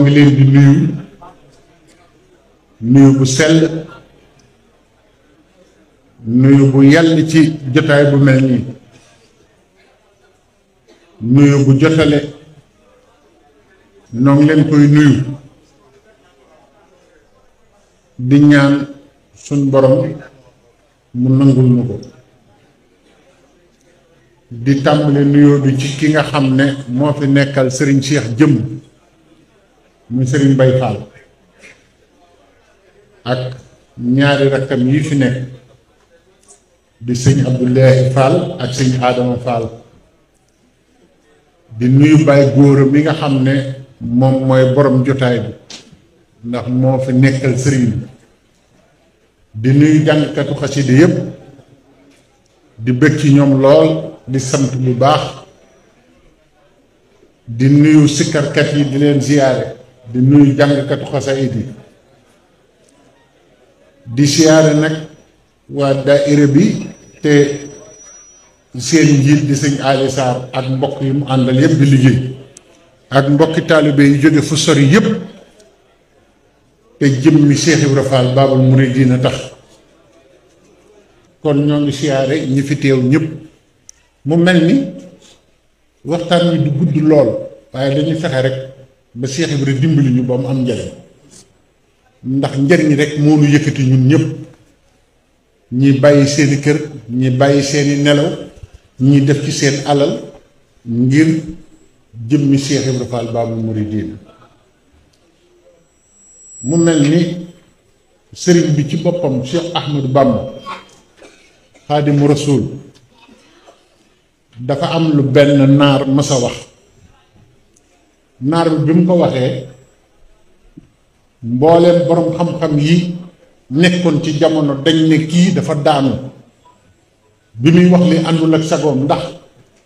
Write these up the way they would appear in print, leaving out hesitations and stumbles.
ngi leen di nuyu bu sell, nuyu bu yàlla ci jotaay bu mel nii, nuyu bu jotale. noo ngi leen koy nuyu di ñaan suñ borom mu nangul ñu ko, di tàmbale nuyoo bi ci ki nga xam ne moo fi nekkal Serigne Cheikh Jëmm muy Serigne Mbaye Fall ak ñaari rakkam yi fi nekk di sëñ Abdoulaye Fall ak sëñ Adama Fall. di nuyu Baye Góora mi nga xam ne moom mooy borom jotaay bi ndax moo fi nekkal sëriñ bi. di nuyu jàngkatu xasida yépp di bëgg ci ñoom lool, di sant bu baax, di nuyu sikkarkat yi di leen ziyaare, di nuyu jàngkatu xasaayid yi, di ziyaare nag waa daayira bi te seen njiit di sëñ Ali Sarr ak mbokk yi mu àndal yépp di liggéey ak mbokki taalibe yi jóge fu sori yépp te jëmmi Cheikh Ibra Fall Baabul Muridiina tax. kon ñoo ngi siyaare ñi fi teew ñëpp. mu mel ni waxtaan wi du gudd lool waaye dañuy fexe rek ba Cheikh Ibra dimbali ñu ba mu am njariñ, ndax njariñ rek moo nu yëkkati ñun ñëpp. ñi bàyyi seeni kër, ñi bàyyi seeni nelaw, ñi def ci seen alal ngir jëmmi Cheikh Ibra Fall Baabul Muridiina. mu mel ni sëriñ bi ci boppam Cheikh Ahmadou Bamba Xaadimu Rasuul dafa am lu benn naar masa wax. naar bi mu ko waxee mbooleem boroom xam-xam yi nekkoon ci jamono dañ ne kii dafa daanu. bi muy wax li àndul ak sagoom, ndax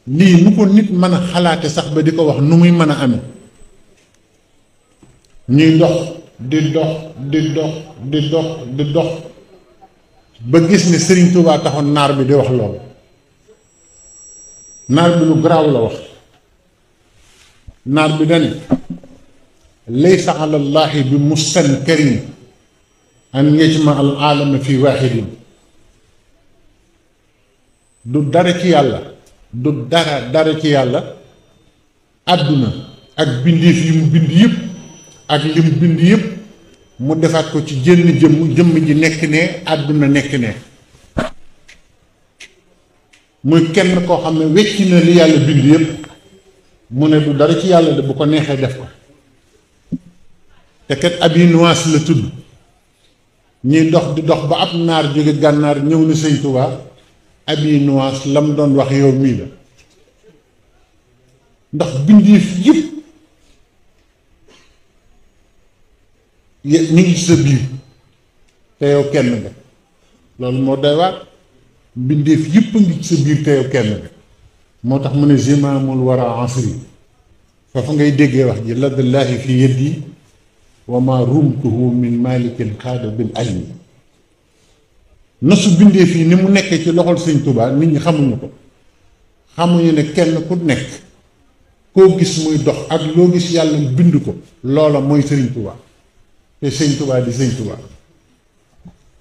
lii nu ko nit mën a xalaate sax ba di ko wax nu muy mën a amee. ñuy dox di dox ba gis ne Serigne Touba taxoon naar bi di wax loolu. naar bi lu garaaw la wax. naar bi dane laysa ala llahi bi mustankarin an yajma al aalama fi waaxidin. du dara ci yàlla, du dara ci yàlla àdduna ak bindeef yi mu bind yëpp ak li mu bind yëpp mu defaat ko ci jëmm ji nekk ne àdduna nekk ne. muy kenn koo xam ne wecci na li yàlla bind yëpp. mu ne du dara ci yàlla de bu ko neexee def ko. te kat Abi Nuwaas la tudd. ñuy dox di dox ba ab naar jóge gànnaar ñëw na Sëñ Tuubaa. Abi Nuwaas la mu doon wax yow mii la. ndax bindeef yëpp ñu ngi ci sa biir te yow kenn nga. loolu moo doy waar. bindeef yëpp a ngi ci sa biir te yow kenn nga. moo tax mu ne zimaamul wara asri foofu ngay déggee wax ji ladallaahi fi yeddi wa ma rumtuhu min malikin xaada bil ayni. nasu bindee fii ni mu nekkee ci loxol Sëñ Tuubaa nit ñi xamuñu ko. xamuñu ne kenn ku nekk koo gis muy dox ak loo gis yàlla bind ko loola mooy Sëriñ Tuubaa. te Sëñ Tuubaa di Sëñ Tuubaa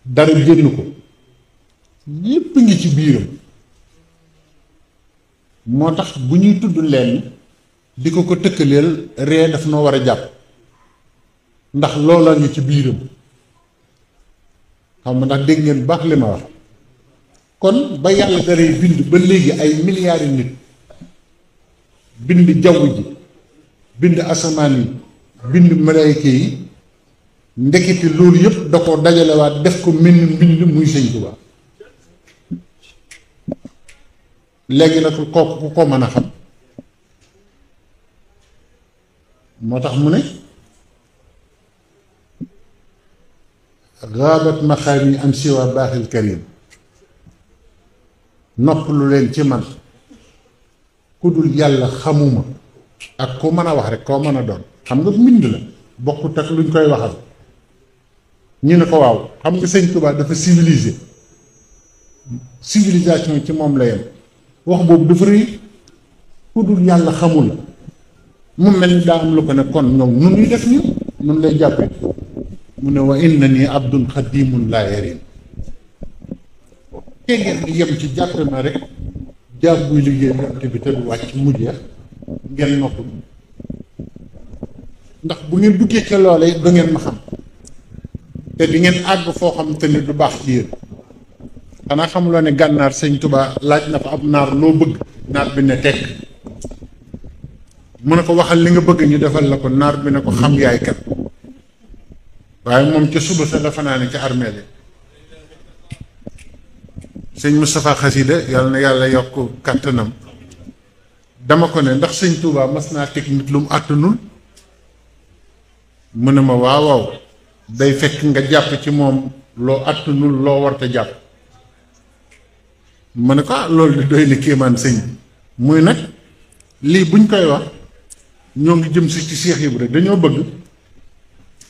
dara génn ko yépp ngi ci biiram. moo tax bu ñuy tudd leen di ko tëkkaleel ree daf noo war a jàpp ndax loola ngi ci biiram. xam nga ndax dégg ngeen baax li ma wax. kon ba yàlla daray bind ba léegi ay milliards yi nit bind jaww ji bind asamaan yi bind malaayka yi ndeketi loolu yëpp da ko dajalewaat def ko mbind muy Sëñ Tuubaa. léegi nag kooku ku ko mën a xam. moo tax mu ne gaabat maxaami am siwa baaxil karim. nopp lu leen ci man ku dul yàlla xamuma. ak ku mën a wax rek koo mën a doon. xam nga mbind la bokkut ak luñ koy waxal. ñu ne ko waaw xam nga Sëñ Tuubaa dafa civilisé. civilisation ci moom la yem. wax boobu dafa rëy ku dul yàlla xamul la mu mel ni daa am lu ko ne kon ñoom nu ñuy def ñu nun lay jàppe mu ne wa inna ni abdun xadimun laa yarin te ngeen yem ci jàppe ma rek jaam buy liggéey yonte bi te du wàcc mu jeex ngeen noppul ndax bu ngeen duggee ca loolee du ngeen ma xam te di ngeen àgg foo xam te ni du baax ci yéen xanaa xamuloo ne gànnaar sëñ Tuubaa laaj na fa ab naar loo bëgg naar bi ne tekk mu ne ko waxal li nga bëgg ñu defal la ko naar bi ne ko xam yaay kat waaye moom ca suba sa la fanaane ca armeel yi sëñ Moustapha Xasida yàlla na yàlla yokk kàttanam dama ko ne ndax sëñ Tuubaa mas naa teg nit lu mu àttanul mu ne ma waaw waaw day fekk nga jàpp ci moom loo àttanul loo warta jàpp ma ne ko loolu di doy ni kéemaan sëñ bi muy nag lii buñ koy wax ñoo ngi jëm si ci Cheikh Ibra dañoo bëgg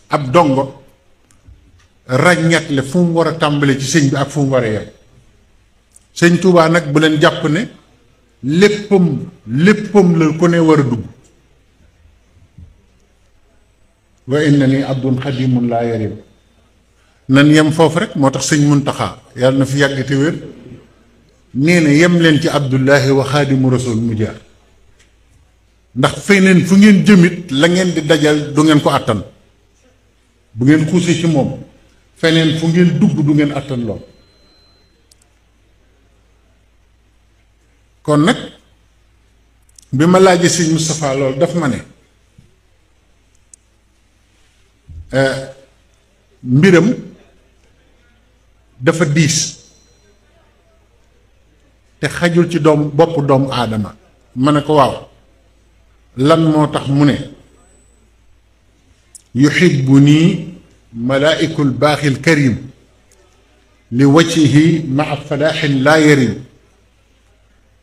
ab dongo ràññetle fu mu war a tàmbale ci sëñ bi ak fu mu war a yem sëñ Tuubaa nag bu leen jàpp ne léppam la ku ne war a dugg wa inna ni abdun xadimun laa yarim nan yem foofu rek moo tax sëñ Muntaxa yàlla na fi yàgg te wér nee na yem leen ci abdullahi wa xaadimu rasul mu jaar ndax feneen fu ngeen jëmit la ngeen di dajal du ngeen ko àttan bu ngeen xuusee ci moom feneen fu ngeen dugg du ngeen àttan lool kon nag bi ma laajee sëñ Moustapha loolu daf ma ne mbiram dafa diis te xajul ci bopp doomu aadama ma ne ko waaw lan moo tax mu ne yuhibbuni malaaikul baaxil karim li wajhihi maa fadaaxin laa yarim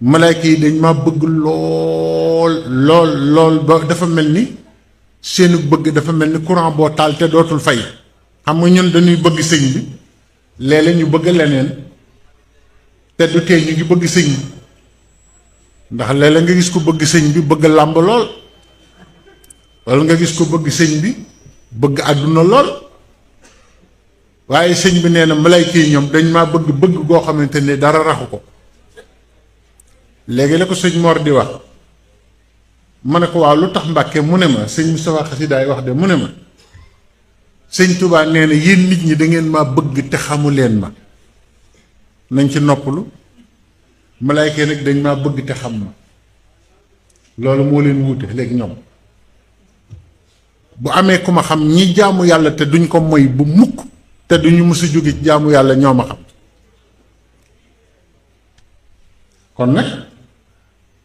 malaayka yi dañ ma bëgg lool ba dafa mel ni seenu bëgg dafa mel ni courant boo taal te dootul fay xam nga ñun dañuy bëgg sëñ bi léeg-léeg ñu bëgg leneen te du tee ñu ngi bëgg sëñ bi ndax léeg-léeg nga gis ko bëgg sëñ bi bëgg làmb lool walla nga gis ko bëgg sëñ bi bëgg àdduna lool waaye sëñ bi nee na malayka yi ñoom dañ maa bëgg goo xamante ne dara raxu ko léegi la ko sëñ Mor di wax ma ne ko waaw lu tax Mbàkke mu ne ma sëñ Moustapha Xasidaay wax de mu ne ma sëñ Tuubaa nee na yéen nit ñi da ngeen maa bëgg te xamu leen ma nañ ci noppalu malaayka nag dañ maa bëgg te xam ma loolu moo leen wuute léegi ñoom bu amee ku ma xam ñi jaamu yàlla te duñ ko moy bu mukk te duñu mës a jóge ci jaamu yàlla ñoo ma xam kon nag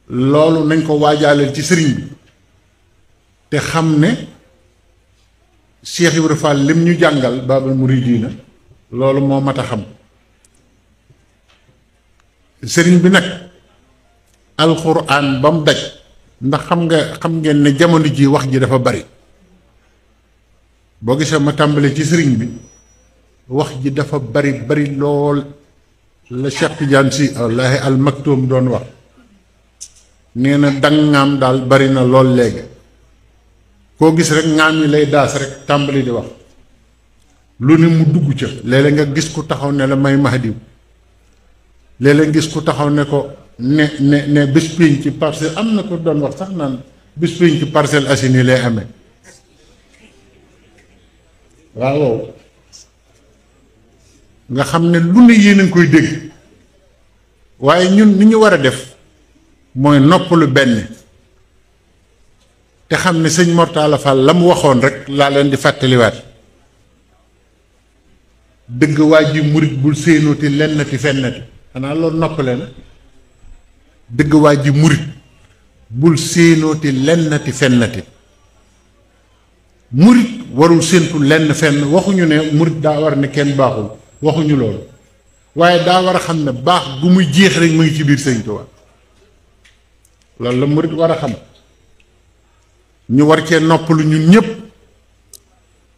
loolu nañ ko waajaaleel ci sëriñ bi te xam ne Cheikh Ibra Fall lim ñu jàngal Baabul Muridiina loolu moo mat a xam sëriñ bi nag alxuraan ba mu daj ndax xam ngeen ne jamono ji wax ji dafa bari boo gisee ma tàmbale ci sëriñ bi wax ji dafa bari lool la Cheikh Tidiane Sy wallaahi al maktoum doon wax nee na dangaam daal bari na lool léegi koo gis rek ngaam yi lay daas rek tàmbali di wax lu ne mu dugg ca léeg-léeg nga gis ku taxaw ne la may Mahdi léeg-léeg gis ku taxaw ne ko ne bés pénc ci Parcelles am na ko doon wax sax naan bés pénc ci Parcelles Assainies lay amee waaw nga xam ne lu ne yéen a ngi koy dégg waaye ñun ni ñu war a def mooy noppalu benn te xam ne sëñ Mortalla Fall la mu waxoon rek laa leen di fàttaliwaat dëgg waa ji murit bul séenóoti lennati fennati xanaa loolu noppale na dëgg waa ji murit bul séenóoti lennati fennati murit warul séentu lenn fenn waxuñu ne murit daa war ne kenn baaxul waxuñu loolu waaye daa war a xam ne baax gu muy jeex rek mu ngi ci biir sëñ Tuubaa loolu la murit war a xam ñu war cee noppalu ñun ñëpp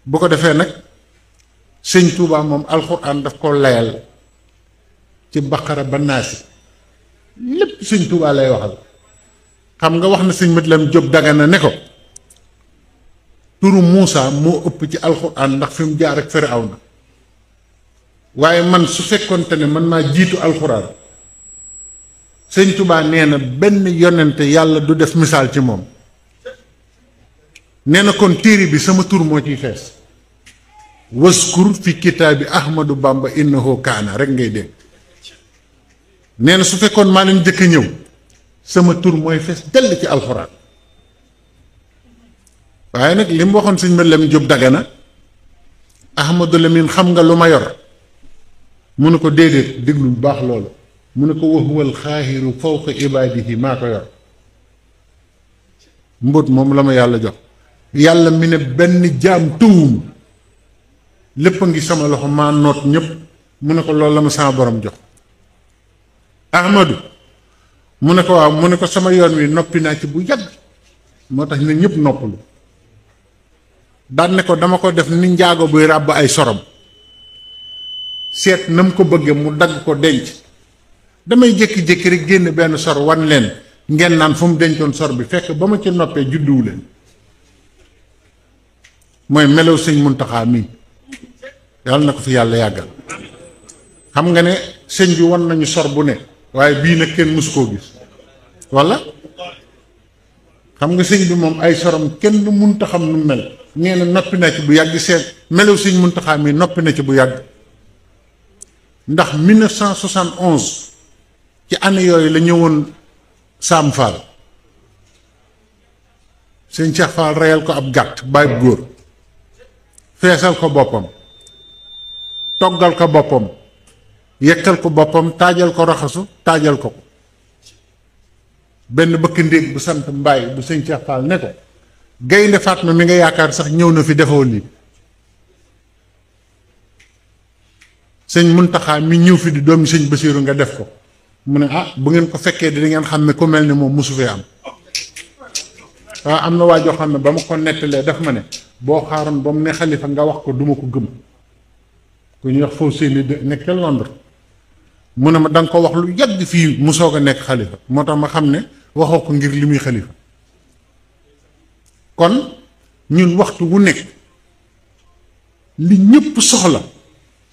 bu ko defee nag sëñ Tuubaa moom alxuraan daf ko layal ci baqara ba naasi lépp sëñ Tuubaa lay waxal xam nga wax na sëñ Mat Lam Jóob Dagana ne ko turu Muusa moo ëpp ci alxuraan ndax fi mu jaar ak Firawna waaye man su fekkonte ne man maa jiitu alxuraan sëñ Tuubaa nee na benn yonente yàlla du def misaal ci moom nee na kon téere bi sama tur moo ciy fees waskur fi kitaabi Ahmadu Bamba innahu kaana rek ngay dégg nee na su fekkoon maa leen jëkk a ñëw sama tur mooy fees dell ci alxuraan waaye nag li mu waxoon sëñ ma Lamin Jóob Dagana Ahmadu Lamin xam nga lu ma yor mu ne ko déedéet déglu bu baax loolu mu ne ko wa huwal xaahiru fawqa ibaadihi maa ko yor mbóot moom la ma yàlla jox yàlla mi ne benn jaam tëwum lépp a ngi sama loxo maa noot ñépp mu ne ko loolu la ma sama borom jox Ahmadu mu ne ko waaw mu ne ko sama yoon wi noppi naa ci bu yàgg moo tax ne ñépp noppalu daan ne ko dama ko def ni njaago buy ràbb ay sorom seet na mu ko bëgge mu dagg ko denc damay jékki-jékki rek génn benn sor wan leen ngeen naan fu mu dencoon sor bi fekk ba ma ci noppee judduwu leen mooy melaw sëñ Muntaxa mii yàlla na ko fi yàlla yàggal xam nga ne sëñ bi wan nañu sor bu ne waaye bii nag kenn mësu koo gis walla xam nga sëñ bi moom ay sorom kenn du munta xam nu mel ñee na noppi na ci bu yàgg seen melaw sëñ Muntaxa mii noppi na ci bu yàgg ndax 1971 ci année yooyu la ñëwoon Saam Fall sëñ Cheikh Fall reyal ko ab gàtt bàyyi góor feesal ko boppam toggal ko boppam yekkal ko boppam taajal ko raxasu taajal ko benn bëkk ndéeg bu sant Mbaay bu sëñ Cheikh Fall ne ko gaynde Fatma mi nga yaakaar sax ñëw na fi defoo lii sëñ Muntaxa mi ñëw fi di doomi sëñ Basiiru nga def ko mu ne ah bu ngeen ko fekkee di ngeen xam ne ku mel ni moom mosu fee am waaw am na waa joo xam ne ba ma ko nettalee daf ma ne boo xaaroon ba mu ne xalifa nga wax ko duma ko gëm ku ñuy wax foofu seeni nekk ca Londres mu ne ma da nga ko wax lu yàgg fii mu soog a nekk xalifa moo tax ma xam ne waxoo ko ngir li muy xalifa kon ñun waxtu wu nekk li ñëpp soxla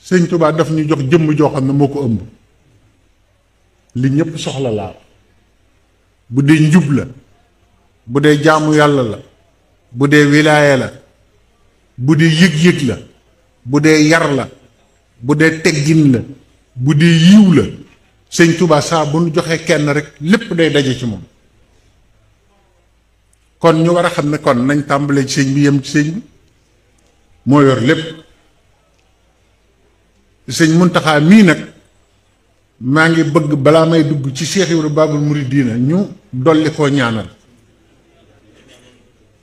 sëñ Tuubaa daf ñu jox jëmm joo xam ne moo ko ëmb li ñëpp soxla laa bu dee njub la bu dee jaamu yàlla la bu dee wilaaya la bu dee yëg-yëg la bu dee yar la bu dee teggin la bu dee yiw la sëñ Tuubaa saa bu nu joxee kenn rek lépp day daje ci moom kon ñu war a xam ne kon nañ tàmbalee ci sëñ bi yem ci sëñ bi moo yor lépp sëñ Muntaxa mii nag maa ngi bëgg balaa may dugg ci Cheikh Ibra Babul Muridiina ñu dolli koo ñaanal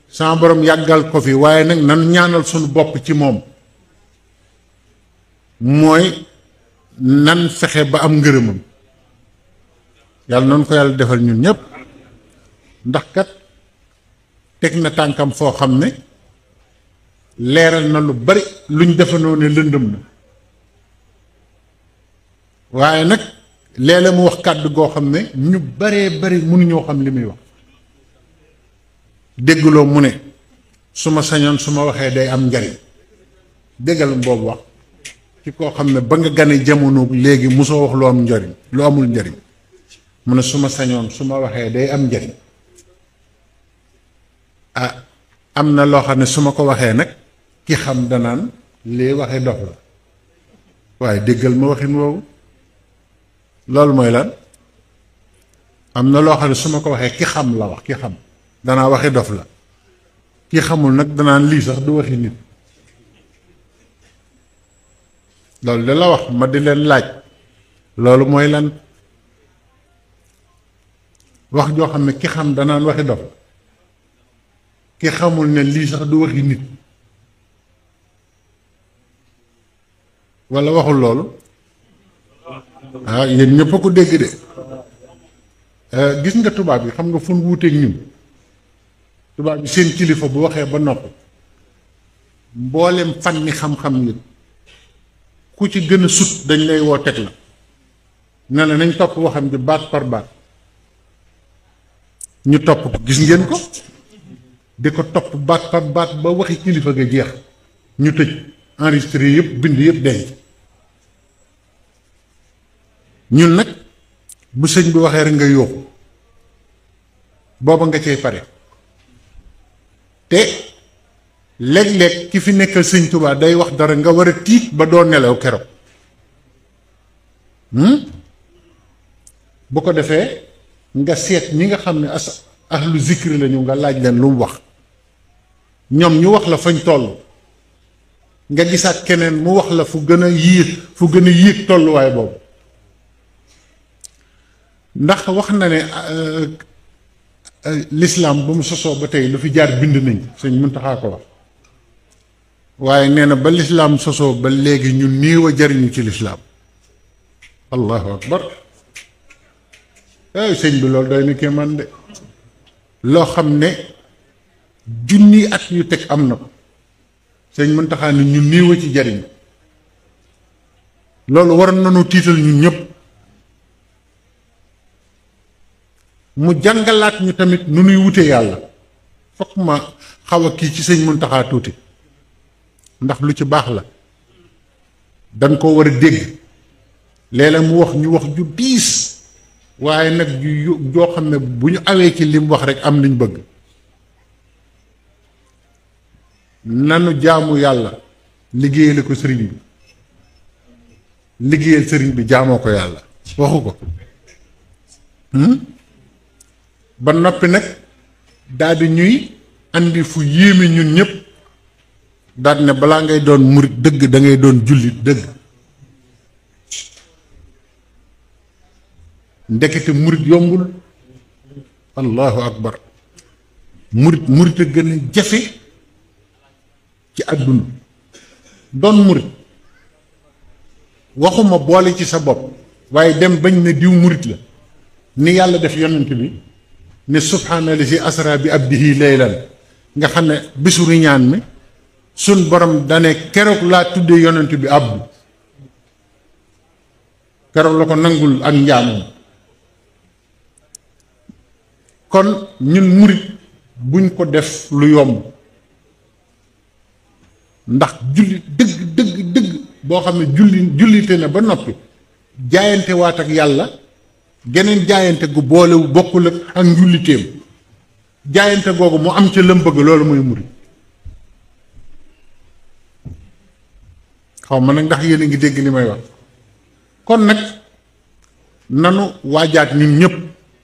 sama borom yàggal ko fi waaye nag nan ñaanal suñu bopp ci moom mooy nan fexe ba am ngërëmam yàlla noonu ko yàlla defal ñun ñépp ndax kat teg na tànkam foo xam ne leeral na lu bari luñ defandoo ne lëndëm na waaye nag léeg-léeg mu wax kàddu goo xam ne ñu baree bari mënuñoo xam li muy wax déggloo mu ne su ma sañoon su ma waxee day am njariñ déggal boobu wax ci koo xam ne ba nga gane jamono léegi mosoo wax lu am njariñ lu amul njariñ mu ne su ma sañoon su ma waxee day am njariñ ah am na loo xam ne su ma ko waxee nag ki xam danaan lii waxee dof la waaye déggal ma waxin woowu loolu mooy lan am na loo xam ne su ma ko waxee ki xam la wax ki xam danaa waxi dof la ki xamul nag danaan lii sax du waxi nit loolu de la wax ma di leen laaj loolu mooy lan wax joo xam ne ki xam danaan waxi dof ki xamul ne lii sax du waxi nit walla waxul loolu ah yéen ñëpp a ko dégg de gis nga tubaab yi xam nga fu nu wuuteeg ñun tubaab yi seen kilifa bu waxee ba noppi mboolem fànni xam-xam yi ku ci gën a sut dañ lay woo teg la ne la nañ topp waxam ji baat par baat ñu topp ko gis ngeen ko di ko topp baat par baat ba waxi kilifa ga jeex ñu tëj enregistré yëpp bind yëpp denc. ñun nag bu sëñ bi waxee rek nga yóoxu booba nga cay pare te léeg-léeg ki fi nekkal sëñ Tuubaa day wax dara nga war a tiit ba doo nelaw keroog bu ko defee nga seet ñi nga xam ne ahlu zikri lañu nga laaj leen lu mu wax ñoom ñu wax la fañ toll nga gisaat keneen mu wax la fu gën a yéeg tolluwaay boobu ndax wax na ne lislaam ba mu sosoo ba tey lu fi jaar bind nañ sëñ Muntaxa ko wax waaye nee na ba lislaam sosoo ba léegi ñu néew a jariñu ci lislaam allahu akbar ay sëñ bi loolu doy na kéemaan de loo xam ne junni at yu teg am na ko sëñ Muntaxa ne ñu néew a ci jariñ loolu waroon nañu tiital ñun ñëpp mu jàngalaat ñu tamit nu nuy wute yàlla fokk ma xaw a kii ci sëñ Muntaxa tuuti ndax lu ci baax la dañ ko war a dégg léeg-léeg mu wax ñu wax ju diis waaye nag joo xam ne bu ñu awee ci lim wax rek am liñ bëgg nanu jaamu yàlla liggéeyale ko sëriñ bi liggéeyal sëriñ bi jaamoo ko yàlla waxu ko ba noppi nag daldi ñuy andi fu yéeme ñun ñëpp daldi ne balaa ngay doon murit dëgg da ngay doon jullit dëgg ndekete murit yombul allahu akbar murit a gën a jafe ci àdduna doon murit waxuma boole ci sa bopp waaye dem bañ ne diw murit la ni yàlla def yonent bi ne subhaanallazi asra bi abdihi laylan nga xam ne bisu riñaan mi sun borom dane keroog laa tuddee yonent bi abdu keroog la ko nangul ak njaamam kon ñun murit buñ ko def lu yomb ndax julli dëgg boo xam ne jullite na ba noppi jaayante waat ak yàlla geneen jaayante gu boolewu bokkul ak njulliteem jaayante googu mu am ca lëm bëgg loolu mooy murit xaw ma nag ndax yéen a ngi dégg li may wax kon nag nanu waajaat ñun ñëpp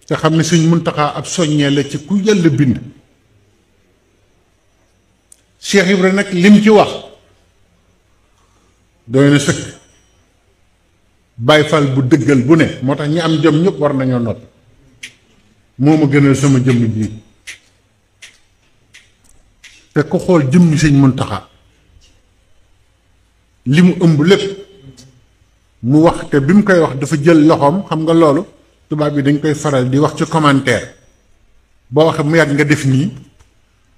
te xam ne Sëñ Muntaxa ab soññee la ci ku yàlla bind Cheikh Ibra nag lim ci wax doy na sëkk Baay Faal bu dëggal bu ne moo tax ñi am jom ñëpp war nañoo noppi moo ma gënal sama jëmm ji te ku xool jëmmi Sëñ Muntaxa li mu ëmb lépp mu wax te bi mu koy wax dafa jël loxoom xam nga loolu tubaab bi dañ koy faral di wax ci commentaire boo waxee mu yàgg nga def nii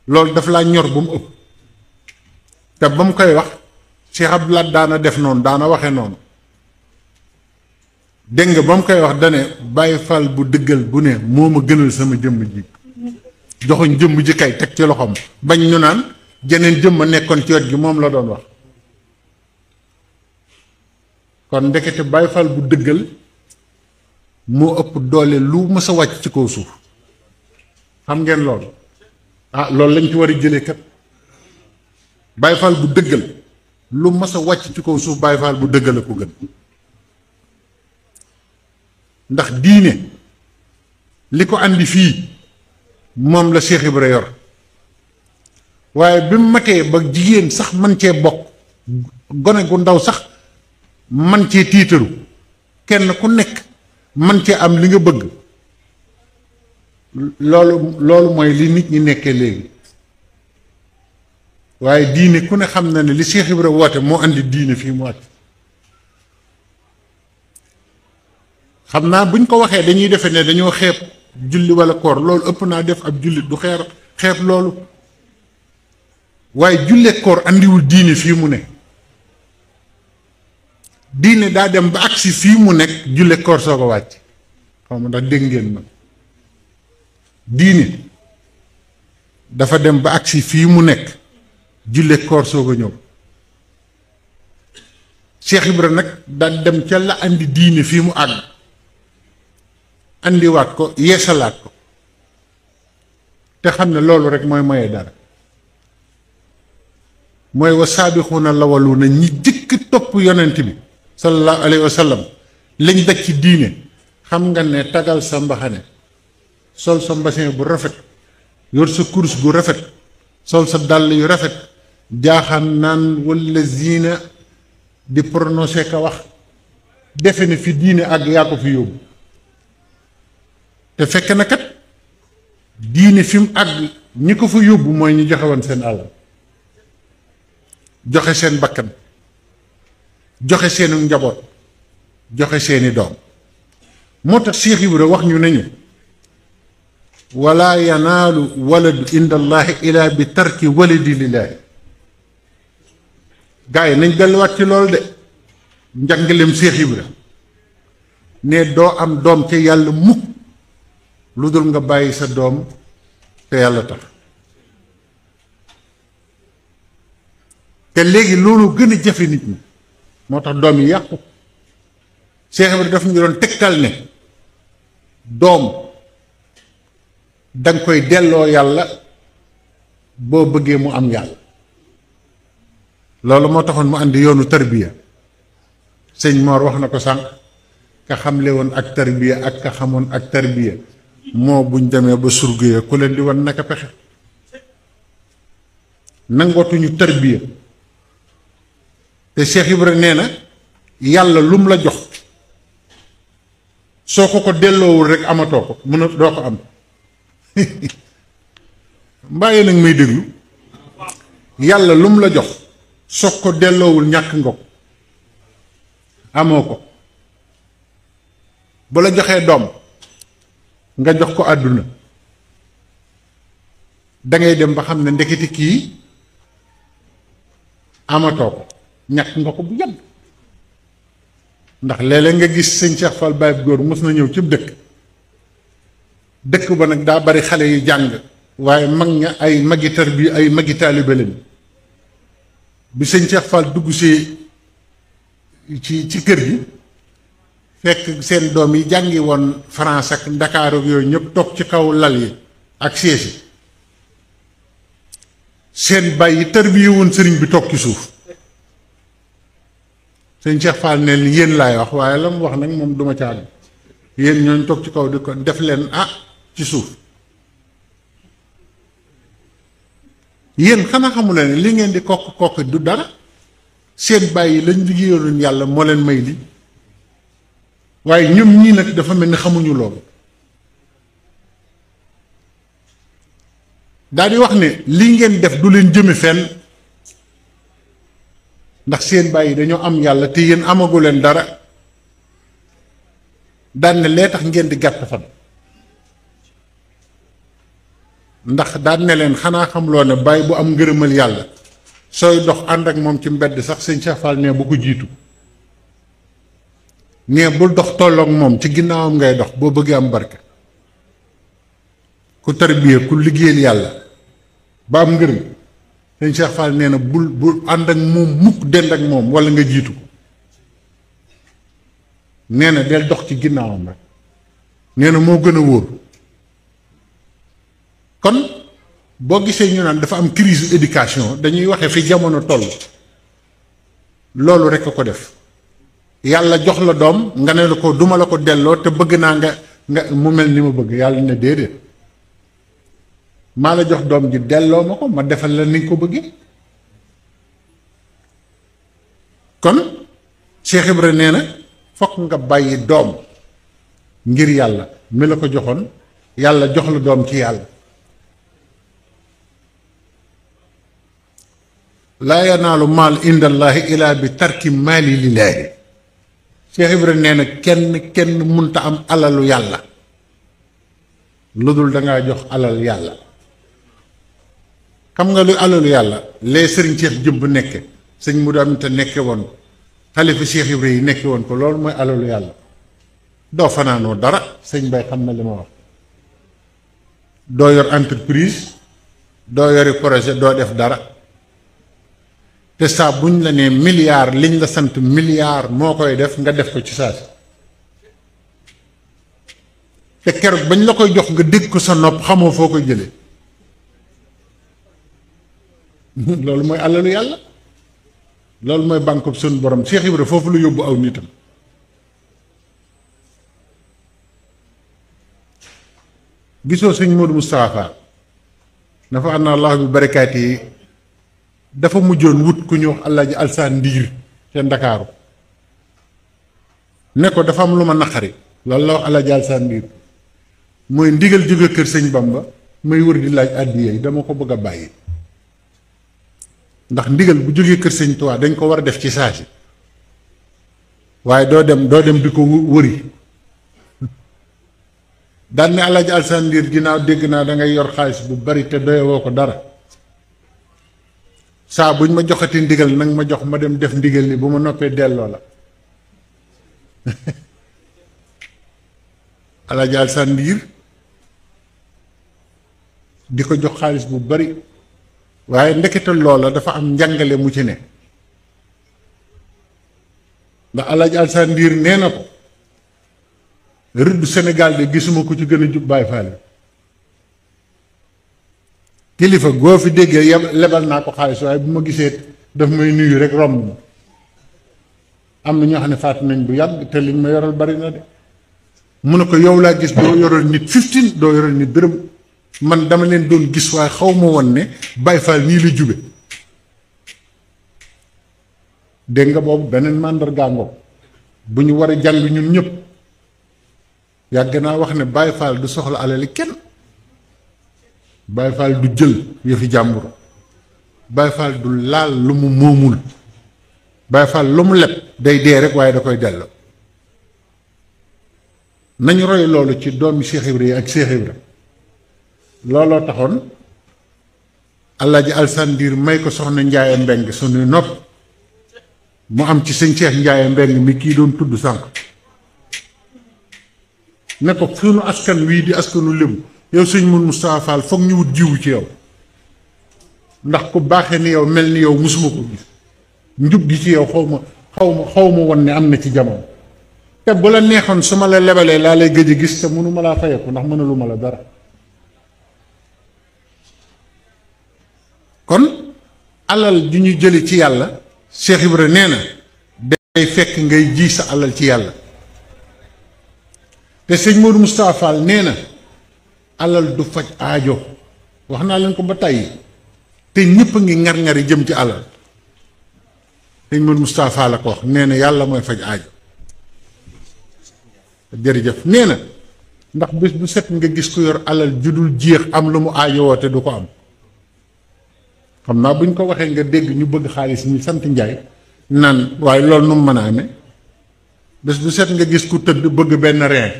loolu dafa laa ñor ba mu ëpp te ba mu koy wax Cheikh Abdoulaye daana def noonu daana waxe noonu dégg nga ba mu koy wax dane Baay Faal bu dëggal bu ne moo ma gënal sama jëmm ji joxuñ jëmm ji kay teg ci loxoom bañ ñu naan jeneen jëmm a nekkoon ci wet gi moom la doon wax kon ndekete Baay Faal bu dëggal moo ëpp doole lu mës a wàcc ci kaw suuf xam ngeen loolu loolu lañ ci war a jëlee kat Baay Faal bu dëggal lu mës a wàcc ci kaw suuf Baay Faal bu dëggal a ko gën ndax diine li ko andi fii moom la Cheikh Ibra yor waaye bi mu matee ba jigéen sax man cee bokk gone gu ndaw sax man cee tiitaru kenn ku nekk man cee am li nga bëgg loolu mooy li nit ñi nekkee léegi waaye diine ku ne xam na ne li Cheikh Ibra woote moo andi diine fii mu wàcc xam naa buñ ko waxee dañuy defe ne dañoo xeeb julli walla koor loolu ëpp naa def ab jullit du xeeb loolu waaye jullee koor andiwul diine fii mu ne diine daa dem ba agsi fii mu nekk julle koor soo ko wàcc xaw ma ndax dégg ngeen ma diine dafa dem ba agsi fii mu nekk julle koor soog a ñëw Cheikh Ibra nag daal dem ca la andi diine fii mu àgg andiwaat ko yeesalaat ko te xam ne loolu rek mooy maye dara mooy wa saabixuuna lawaluuna ñi jëkk topp yonent bi sallallahu alayhi wa sallam lañ daj ci diine xam nga ne tagal sa mbaxane sol sa mbasin bu rafet yor sa kurus gu rafet sol sa dàll yu rafet jaaxaan naan wala ziina di prononcé ka wax defe ne fi diine àgg yaa ko fi yóbbu te fekk na kat diine fi mu àgg ñi ko fa yóbbu mooy ñu joxe woon seen àll joxe seen bakkan joxe seenu njaboot joxe seeni doom moo tax Cheikh Ibra wax ñu nañu wala yanaalu waladu inda allahi ila bi tarki waladi lillahi gaa yi nañ delluwaat ci loolu de njàngaleem Cheikh Ibra ne doo am doom ca yàlla mukk lu dul nga bàyyi sa doom te yàlla tax te léegi loolu gën a jafe nit ñi moo tax doom yi yàqu Cheikh Ibra daf ñu doon tegtal ne doom danga koy delloo yàlla boo bëggee mu am yàlla loolu moo taxoon mu andi yoonu tarbiya sëñ Mor wax na ko sànq ka xamle woon ak tarbiya ak ka xamoon ak tarbiya moo buñ demee ba surgee ku leen di wan naka pexe nangootuñu tarbiya te Cheikh Ibra nee na yàlla lum la jox soo ko delloowul rek amatoo ko mun a doo ko am mbàyyi nag may déglu yàlla lum la jox soo ko delloowul ñàkk nga ko amoo ko bu la joxee doom nga jox ko àdduna dangay dem ba xam ne ndeketi kii amatoo ko ñàkk nga ko bu yàgg ndax léeg-léeg nga gis sëñ Cheikh Fall Baye góor mos na ñëw ci dëkk ba nag daa bari xale yu jàng waaye mag ña ay magi tarbiya ay magi taalibe lañ bi sëñ Cheikh Fall dugg si ci kër gi fekk seen doom yi jàngi woon France ak Ndakaaru ak yooyu ñëpp toog ci kaw lal yi ak siège yi seen bàyyi tarbiya woon sëriñ bi toog ci suuf sëñ Cheikh Fall ne yéen laay wax waaye la mu wax nag moom duma caag yéen ñooñ toog ci kaw di ko def leen ci suuf yéen xanaa xamu leen li ngeen di kokk du dara seen bàyyi lañ liggéeyaloon yàlla moo leen may li waaye ñoom ñii nag dafa mel ni xamuñu loolu daal di wax ne li ngeen def du leen jëme fenn ndax seen bàyyi dañoo am yàlla te yéen amagu leen dara daan ne lee tax ngeen di gàtt fan ndax daan ne leen xanaa xamloo ne bàyyi bu am ngërëmal yàlla sooy dox ànd ak moom ci mbedd sax sëñ Cheikh Fall ne bu ko jiitu ne bul dox tolloog moom ci ginnaawam ngay dox boo bëggee am barke ku tarbiya ku liggéeyal yàlla ba am ngërëm sëñ Cheikh Fall nee na bul ànd ak moom mukk dend ak moom wala nga jiitu ko nee na del dox ci ginnaawam rek nee na moo gën a wóor kon boo gisee ñu naan dafa am crise éducation dañuy waxe fi jamono toll loolu rek a ko def yàlla jox la doom nga ne la ko duma la ko delloo te bëgg naa nga mu mel ni ma bëgg yàlla ne déedéet maa la jox doom ji delloo ma ko ma defal la ni nga ko bëggee kon Cheikh Ibra nee na fokk nga bàyyi doom ngir yàlla mi la ko joxoon yàlla jox la doom ci yàlla laa yanaalu maal indallaahi ilaa bi tarki maali lillaahi Cheikh Ibra nee na kenn munta am alalu yàlla lu dul dangaa jox alal yàlla xam nga lu alalu yàlla lee sëriñ Cheikh jëmb nekke sëñ mu am te nekke woon xalifa Cheikh Ibra yi nekke woon ko loolu mooy alalu yàlla doo fanaanoo dara sëñ bay xam na li ma wax doo yor entreprise doo yori projet doo def dara te saa buñ la nee milliard liñ la sant milliard moo koy def nga def ko ci saa si te keroog bañ la koy jox nga dégg ko sa nopp xamoo foo koy jëlee loolu mooy alalu yàlla loolu mooy banque suñu borom Cheikh Ibra foofu lu yóbbu aw nitam gisoo sëñ Modou Moustapha dafa am na allah bi barakaat yi dafa mujjoon wut ku ñu wax Alaaji Alsaan Ndiir ca Ndakaaru ne ko dafa am lu ma naqari loolu la wax Alaaji Alsaan Ndiir mooy ndigal jóge kër sëñ Bamba may wër di laaj àddiya yi dama ko bëgg a bàyyi ndax ndigal bu jógee kër sëñ Tuubaa dañ ko war a def ci saa si waaye doo dem di ko wëri daan ne Alaaji Alsaan Ndiir ginnaaw dégg naa da ngay yor xaalis bu bari te doyewoo ko dara saa buñ ma joxati ndigal nag ma jox ma dem def ndigal li bu ma noppee delloo la Alaaji Alsaan Ndiir di ko jox xaalis bu bari waaye ndekete loola dafa am njàngale mu ci ne ndax Alaaji Alsaan Ndiir nee na ko rëdd Sénégal de gisuma ko ci gën a jub Baay Faal kilifa goo fi déggee lebal naa ko xaalis waaye bu ma gisee daf may nuyu rek romb ma am na ñoo xam ne faatu nañ bu yàgg te liñ ma yoral bari na de mu ne ko yow laa gis doo yoral nit 15 doo yoral nit dërëm man dama leen doon gis waaye xaw ma woon ne Baay Faal nii la jube dégg nga boobu beneen màndargaango bu ñu war a jàng ñun ñëpp yàgg naa wax ne Baay Faal du soxla alali kenn Baay Faal du jël yëfi jàmbur Baay Faal du laal lu mu moomul Baay Faal lu mu leb day dee rek waaye da koy delloo nañu roy loolu ci doomi Cheikh Ibra yi ak Cheikh Ibra looloo taxoon Alaaji Alsaan Ndiir may ko soxna Njaaye Mbeng suñuy nopp mu am ci sëñ Cheikh Njaaye Mbeng mi kii doon tudd sànq ne ko sunu askan wii di askanu Lébu yow sëñ Modou Moustapha Fall foog ñu wut jiwu ci yow ndax ku baaxee ni yow mel ni yow musuma ko gis njub gi ci yow xaw ma won ne am na ci jamono te bu la neexoon su ma la lebalee laa lay gëj a gis te mënuma laa fayeku ndax mënaluma la dara kon alal ju ñu jëli ci yàlla Cheikh Ibra nee na day fekk ngay ji sa alal ci yàlla te sëñ Modou Moustapha Fall nee na alal du faj aajo wax naa leen ko ba tàyyi te ñëpp a ngi ngar-ngari jëm ci alal sëñ Modou Moustapha Fall la ko wax nee na yàlla mooy faj aajo jërëjëf nee na ndax bés bu set nga gis ko yor alal judul jeex am lu mu aajo woote du ko am xam naa buñ ko waxee nga dégg ñu bëgg xaalis ñu sant Njaay naan waaye loolu nu mu mën a amee bés bu set nga gis ku tëdd bëgg benn reen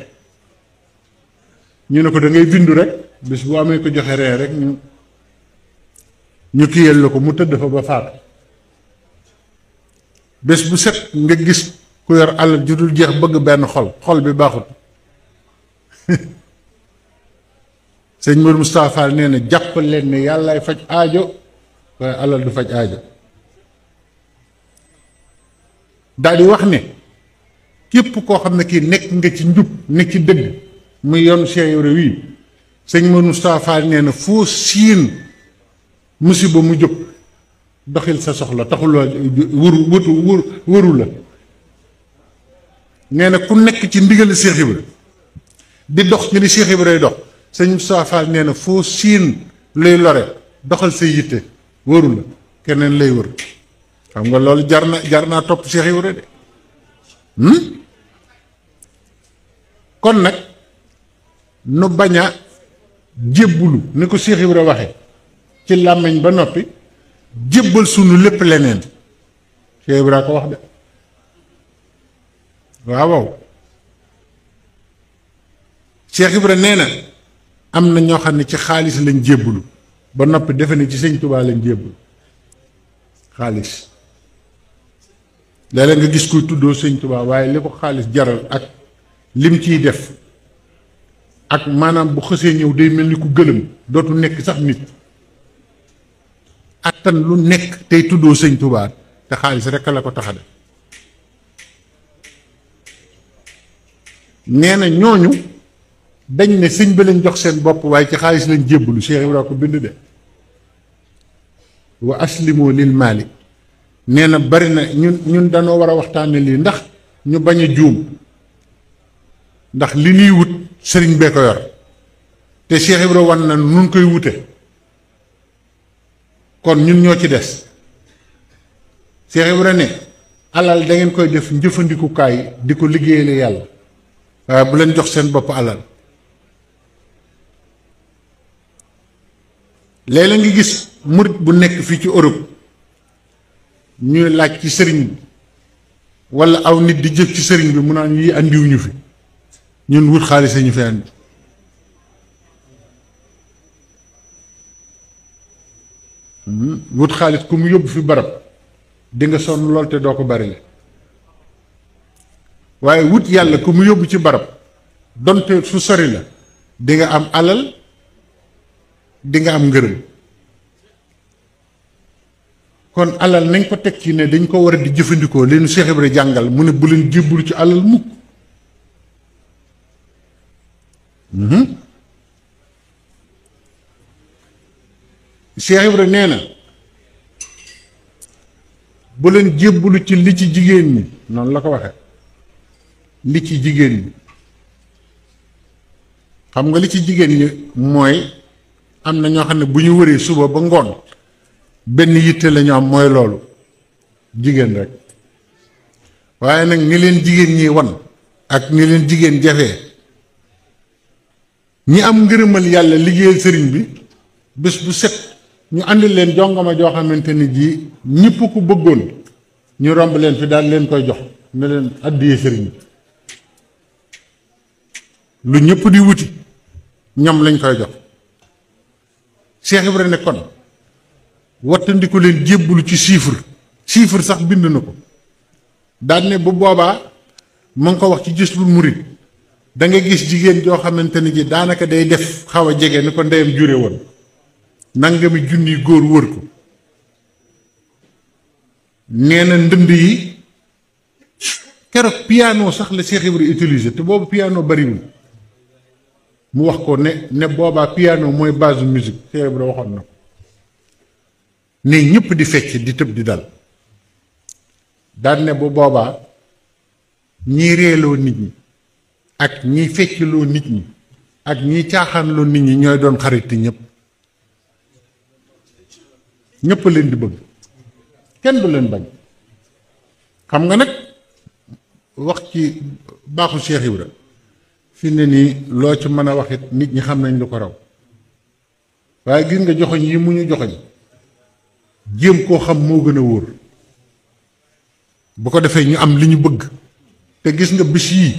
ñu ne ko da ngay bindu rek bés bu amee ko joxe reen rek ñu kiyal la ko mu tëdd fa ba faatu bés bu set nga gis ku yor alal ju dul jeex bëgg benn xol bi baaxut sëñ Modou Moustapha Fall nee na jàpp leen ne yàllaay faj aajo waaye alal du faj aajo daal di wax ne képp koo xam ne kii nekk nga ci njub nekk ci dëgg muy yoonu Cheikh Ibra wii sëñ Modou Moustapha Fall nee na foo siin musiba mu jóg doxil sa soxla taxuloo wëru la nee na ku nekk ci ndigal Cheikh Ibra di dox ci li Cheikh Ibra dox sëñ Moustapha Fall nee na foo siin luy lore doxal say yitte wëru la keneen lay wër xam nga loolu jar naa topp Cheikh Ibra de kon nag nu bañ a jébbulu ni ko Cheikh Ibra waxe ci làmmiñ ba noppi jébbal sunu lépp leneen Cheikh Ibra ko wax de waaw Cheikh Ibra nee na am na ñoo xam ne ci xaalis lañ jébbulu ba noppi defe ne ci sëñ Tuubaa lañ jébbulu xaalis léeg-léeg nga gis kuy tuddoo sëñ Tuubaa waaye li ko xaalis jaral ak lim ciy def ak maanaam bu xësee ñëw day mel ni ku gëlëm dootu nekk sax nit attan lu nekk tey tuddoo sëñ Tuubaa te xaalis rekk la ko tax a def nee na ñooñu dañ ne sëñ bi lañ jox seen bopp waaye ci xaalis lañ jébbalu Cheikh Ibrahima ko bind de wa aslimu lil maali nee na bari na ñun danoo war a waxtaane lii ndax ñu bañ a juum ndax li ñuy wut sëriñ bee ko yor te Cheikh Ibrahima wan na nun koy wute kon ñun ñoo ci des Cheikh Ibrahima ne alal da ngeen koy def njëfandikukaay di ko liggéeyale yàlla waaye bu leen jox seen bopp alal léeg-léeg nga gis murit bu nekk fii ci Europe ñuy laaj ci sëriñ bi walla aw nit di jëf ci sëriñ bi mu naan yi andiwuñu fi ñun wut xaalis ñu fi andi wut xaalis ku mu yóbbu fi barab di nga sonn lool te doo ko bari le waaye wut yàlla ku mu yóbbu ci barab donte fu sori la di nga am alal di nga am ngërëm kon alal nañ ko teg ci ne dañ ko war a di jëfandikoo leen Cheikh Ibrahima jàngal mu ne bu leen jébbalu ci alal mukk Cheikh Ibrahima nee na bu leen jébbalu ci li ci jigéen ñi noonu la ko waxe li ci jigéen ñi xam nga li ci jigéen ñi mooy am na ñoo xam ne bu ñu wëree suba ba ngoon benn yitte la ñu am mooy loolu jigéen rek waaye nag ni leen jigéen ñi wan ak ni leen jigéen jafee ñi am ngërëmal yàlla liggéeyal sëriñ bi bés bu set ñu àndil leen jongama joo xamante ni ji ñëpp ku bëggoon ñu romb leen fi daal leen koy jox ne leen àddiyee sëriñ bi lu ñëpp di wuti ñoom lañ koy jox Cheikh Ibrahima ne kon wattandiku leen jébbalu ci chiffre sax bind na ko daan ne bu boobaa mu ngi ko wax ci Jazbul Murid da nga gis jigéen joo xamante ni ji daanaka day def xaw a jege ni ko ndeyam jure woon nangami junni góor wër ko nee na ndënd yi keroog piano sax la Cheikh Ibrahima utilisé te boobu piano bariwul mu wax ko ne boobaa piano mooy base musique Cheikh Ibrahima waxoon na ko ne ñëpp di fecc di tëb di dal daan ne bu boobaa ñiy reeloo nit ñi ak ñiy feccloo nit ñi ak ñiy caaxaanloo nit ñi ñooy doon xariti ñëpp ñëpp leen di bëgg kenn du leen bañ xam nga nag wax ci baaxu Cheikh Ibra fi ne nii loo ci mën a waxit nit ñi xam nañ lu ko raw waaye gis nga joxoñ yi mu ñu joxoñ jéem koo xam moo gën a wóor bu ko defee ñu am li ñu bëgg te gis nga bis yii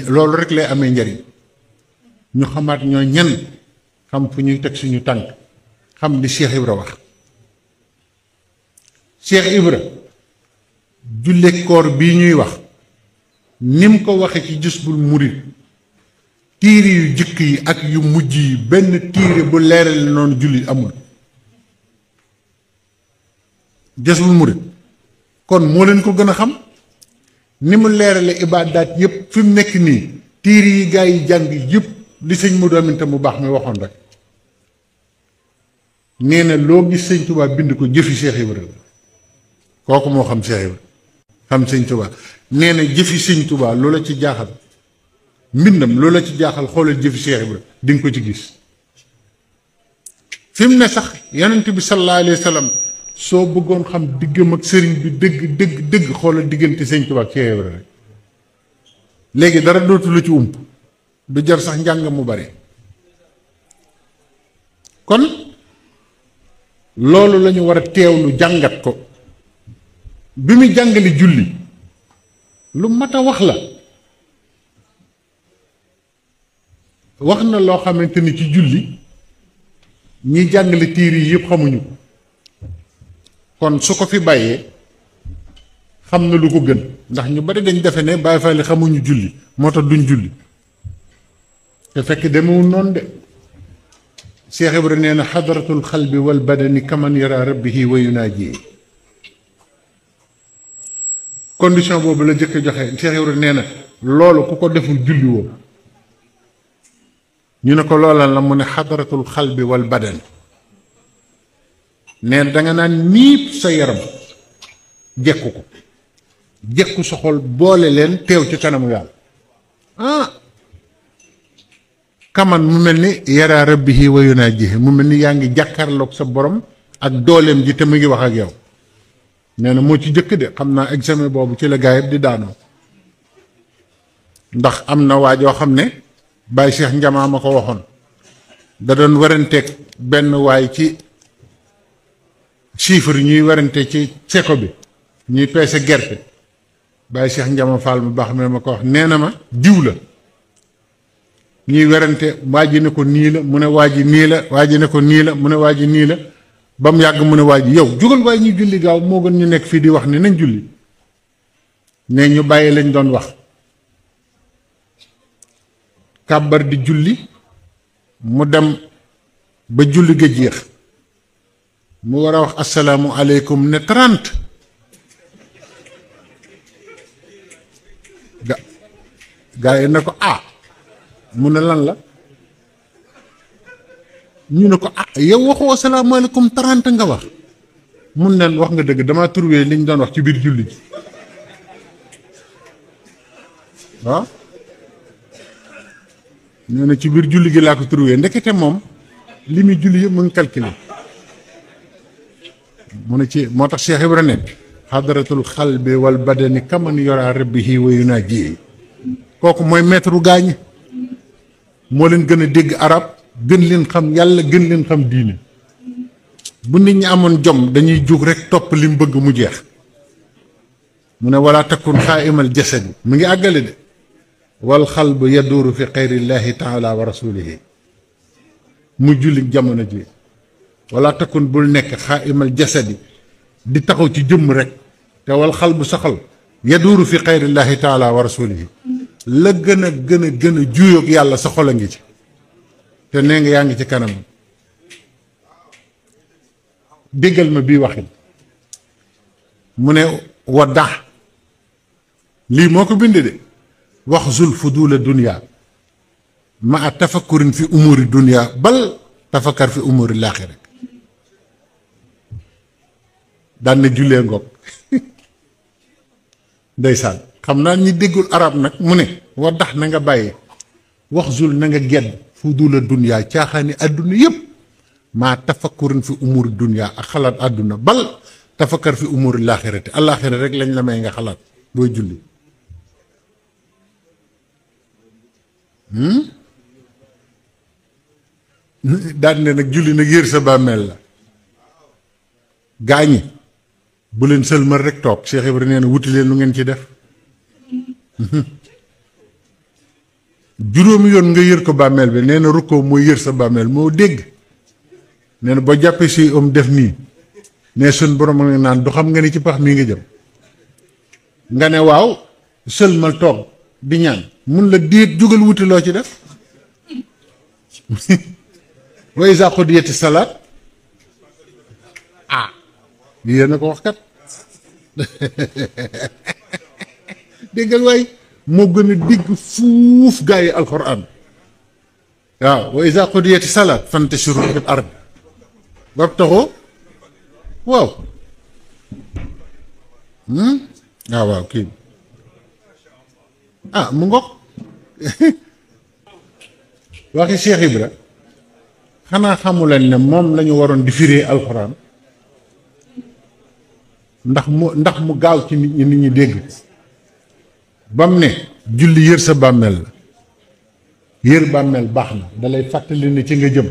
loolu rek lay amee njariñ ñu xamaat ñoo ñan xam fu ñuy teg suñu tànk xam li Cheikh Ibra wax Cheikh Ibra julle koor bii ñuy wax nim ko waxe ci Jazbul Murid tiire yu jëkk yi ak yu mujj yi benn tiire bu leeral noonu julli amul Jazbul Murid kon moo leen ko gën a xam ni mu leerale ibaadaat yépp fi mu nekk nii tiire yi gaa yi jàng yépp li sëñ Modou Aminta mu baax mi waxoon rek nee na loo gis sëñ Tuubaa bind ko jëfi Cheikh Ibra kooku moo xam Cheikh Ibra xam sëñ Tuubaa nee na jëfi sëñ Tuubaa loola ci jaaxal mbindam loola ci jaaxal xoolal jëfi Cheikh Ibra di nga ko ci gis fi mu ne sax yonent bi sallallahu alayhi wa sallam soo bëggoon xam diggam ak sëriñ bi dëgg xoolal diggante sëñ Tuubaa ak Cheikh Ibra rek léegi dara dootu la ci ump du jar sax njàng mu bari kon loolu lañu war a teewlu jàngat ko bi mu jàngale julli lu mat a wax la wax na loo xamante ni ci julli ñi jàngale tiir yi yëpp xamuñu ko kon su ko fi bàyyee xam na lu ko gën ndax ñu bari dañ defe ne Baay Faal xamuñu julli moo tax duñ julli te fekk demewul noonu de Cheikh Ibra nee na xadratul xalbi wal badani kaman yara rabbihi wa yunaaji. condition boobu la jëkk joxe. Cheikh Ibra nee na loolu ku ko deful julli woo. ñu ne ko loolal la mu ne xadratul xalbi wal badani. nee na danga naan niip sa yaram jekku ko jekku sa xol boole leen teew ci kanamu yàlla. kaman mu mel ni yara rabbihi wa yunaajihi mu mel ni yaa ngi jàkkaarloog sa borom ak dooleem ji te mu ngi wax ak yow. nee na moo ci jëkk de xam naa examen boobu ci la gaa yëpp di daanoo. ndax am na waa joo xam ne Baye Cheikh Njamaa ma ko waxoon da doon waranteeg benn waay ci chiffre ñuy warante ci seko bi ñuy peese gerte. Baye Cheikh Njama Fall mu baax ma ko wax nee na ma diw la ñuy werante waa ji ne ko nii la mu ne waa ji nii la waa ji ne ko nii la mu ne waa ji nii la ba mu yàgg mu ne waa ji yow jógal waaye ñuy julli gaaw moo gën ñu nekk fii di wax ni nañ julli. ne ñu bàyyi lañ doon wax kàbbar di julli mu dem ba julli ga jeex mu war a wax asalaamu aleykum ne 30 gaa yi ne ko mu ne lan la ñu ne ko yow waxoo asalaamu aleykum 30 nga wax mun leen wax nga dëgg damaa trouvé liñ doon wax ci biir julli ji waaw nee na ci biir julli gi laa ko trouvé ndekete moom li muy julli yëpp mu ngi calculé mu ne ci moo tax Cheikh Ibra ne xadratul xalbi wal badani kaman yora rabbihi wa yunaaji. kooku mooy maître u gaañ moo leen gën a dégg arab gën leen xam yàlla gën leen xam diine. bu nit ñi amoon jom dañuy jug rek topp li mu bëgg mu jeex. mu ne wala takun xaaimal jasadi mu ngi àggale de wal xalbu yaduuru fi xayrillahi taala wa rasulihi mu julli jamono ji wala takun bul nekk xaaimal jasadi di taxaw ci jëmm rek te wal xalbu saxal yaduuru fi xayrillahi taala wa rasulihi la gën a juyoog yàlla sa xol a ngi ci te nee nga yaa ngi ci kanam. déggal ma bii waxin mu ne wadda lii moo ko bind de wax zul fudula dunia ma a tafakkurin fi umuri dunia bal tafakkar fi umuri laaxira daan na jullee ngoog ndeysaan xam naa ñi déggul arab nag mu ne waddax na nga bàyyi wax zul na nga gedd fudula dunia caaxaani àdduna yépp maa tafakkurin fi umuri dunia ak xalaat àdduna bal tafakkar fi umuri laaxirati alaaxira rek lañ la may nga xalaat booy julli. daan ne nag julli nag yër sa bàmmeel la gaañi bu leen sëlmal rek toog Cheikh Ibra nee na wuti leen lu ngeen ci def juróomi yoon nga yër ko bàmmeel bi nee na rukkoo mooy yër sa bàmmeel moo dégg nee na boo jàppee si def nii ne sun borom nga naan du xam nga ni ci pax mii nga jëm nga ne waaw sëlmal toog di ñaan mun la déet jógal wuti loo ci def wa iza qudiyati salaat yéen a ko wax kat déggal waay moo gën a dégg fuuf gaa yi alxuraan waaw wa iza qudiyati salaat fantashiru fil ard wabtaxu waaw waaw kii mu ngoog waxi Cheikh Ibra xanaa xamuleen ne moom lañu waroon di firee alxuraan ndax mu gaaw ci nit ñi dégg bam ne julli yër sa bàmmeel la yër bàmmeel baax na dalay fàttali ne ci nga jëm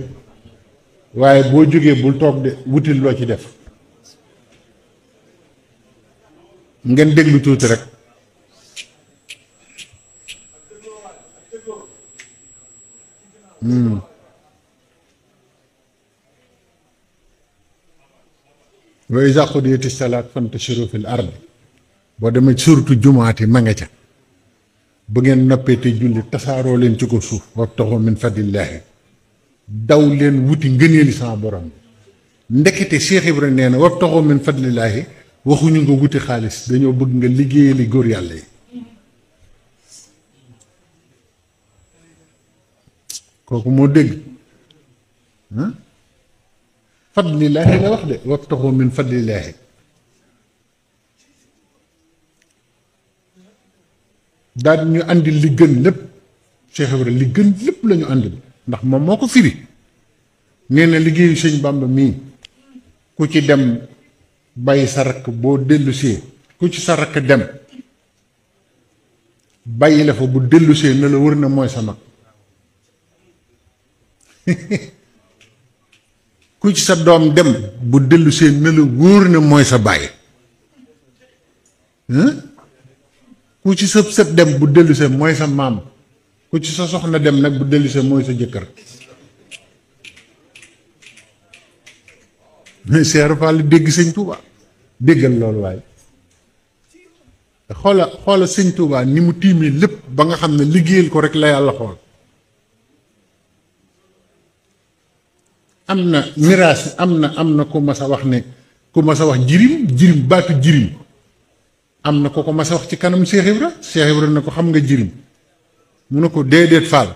waaye boo jógee bul toog de wutil loo ci def ngeen déglu tuuti rek wa iza qudiyati salaat fantashiru fil ard boo demee surtout jumaati ma nga ca bu ngeen noppee te julli tasaaroo leen ci ko suuf wabtaxu min fadlillahi daw leen wuti ngëneeli sama borom ndekete Cheikh Ibra nee na wabtaxu min fadlillaahi waxuñu nga wuti xaalis dañoo bëgg nga liggéeyali góor yàlla yi kooku moo dégg fadlillaahi la wax de wabtaxu min fadlillaahi daal ñu andi li gën lépp Cheikh Ibra li gën lépp la ñu andi ndax moom moo ko firi nee na liggéeyu sëñ Bàmba mii ku ci dem bàyyi sa rakk boo dellusee ku ci sa rakk dem bàyyi la fa bu dellusee na la wër na mooy sa mag ku ci sa doom dem bu dellusee na la wóor na mooy sa baay ku ci sëb sëb dem bu dellusee mooy sa maam ku ci sa soxna dem nag bu dellusee mooy sa jëkkër mais Cheikh Fall dégg sëñ Touba déggal loolu waaye xoola sëñ Touba ni mu tiimee lépp ba nga xam ne liggéeyal ko rek la yàlla xool am na miraas am na ku mas a wax ne ku mas a wax jirim baatu jirim am na ko mas a wax ci kanam Cheikh Ibra ne ko xam nga jirim mu ne ko déedéet Fall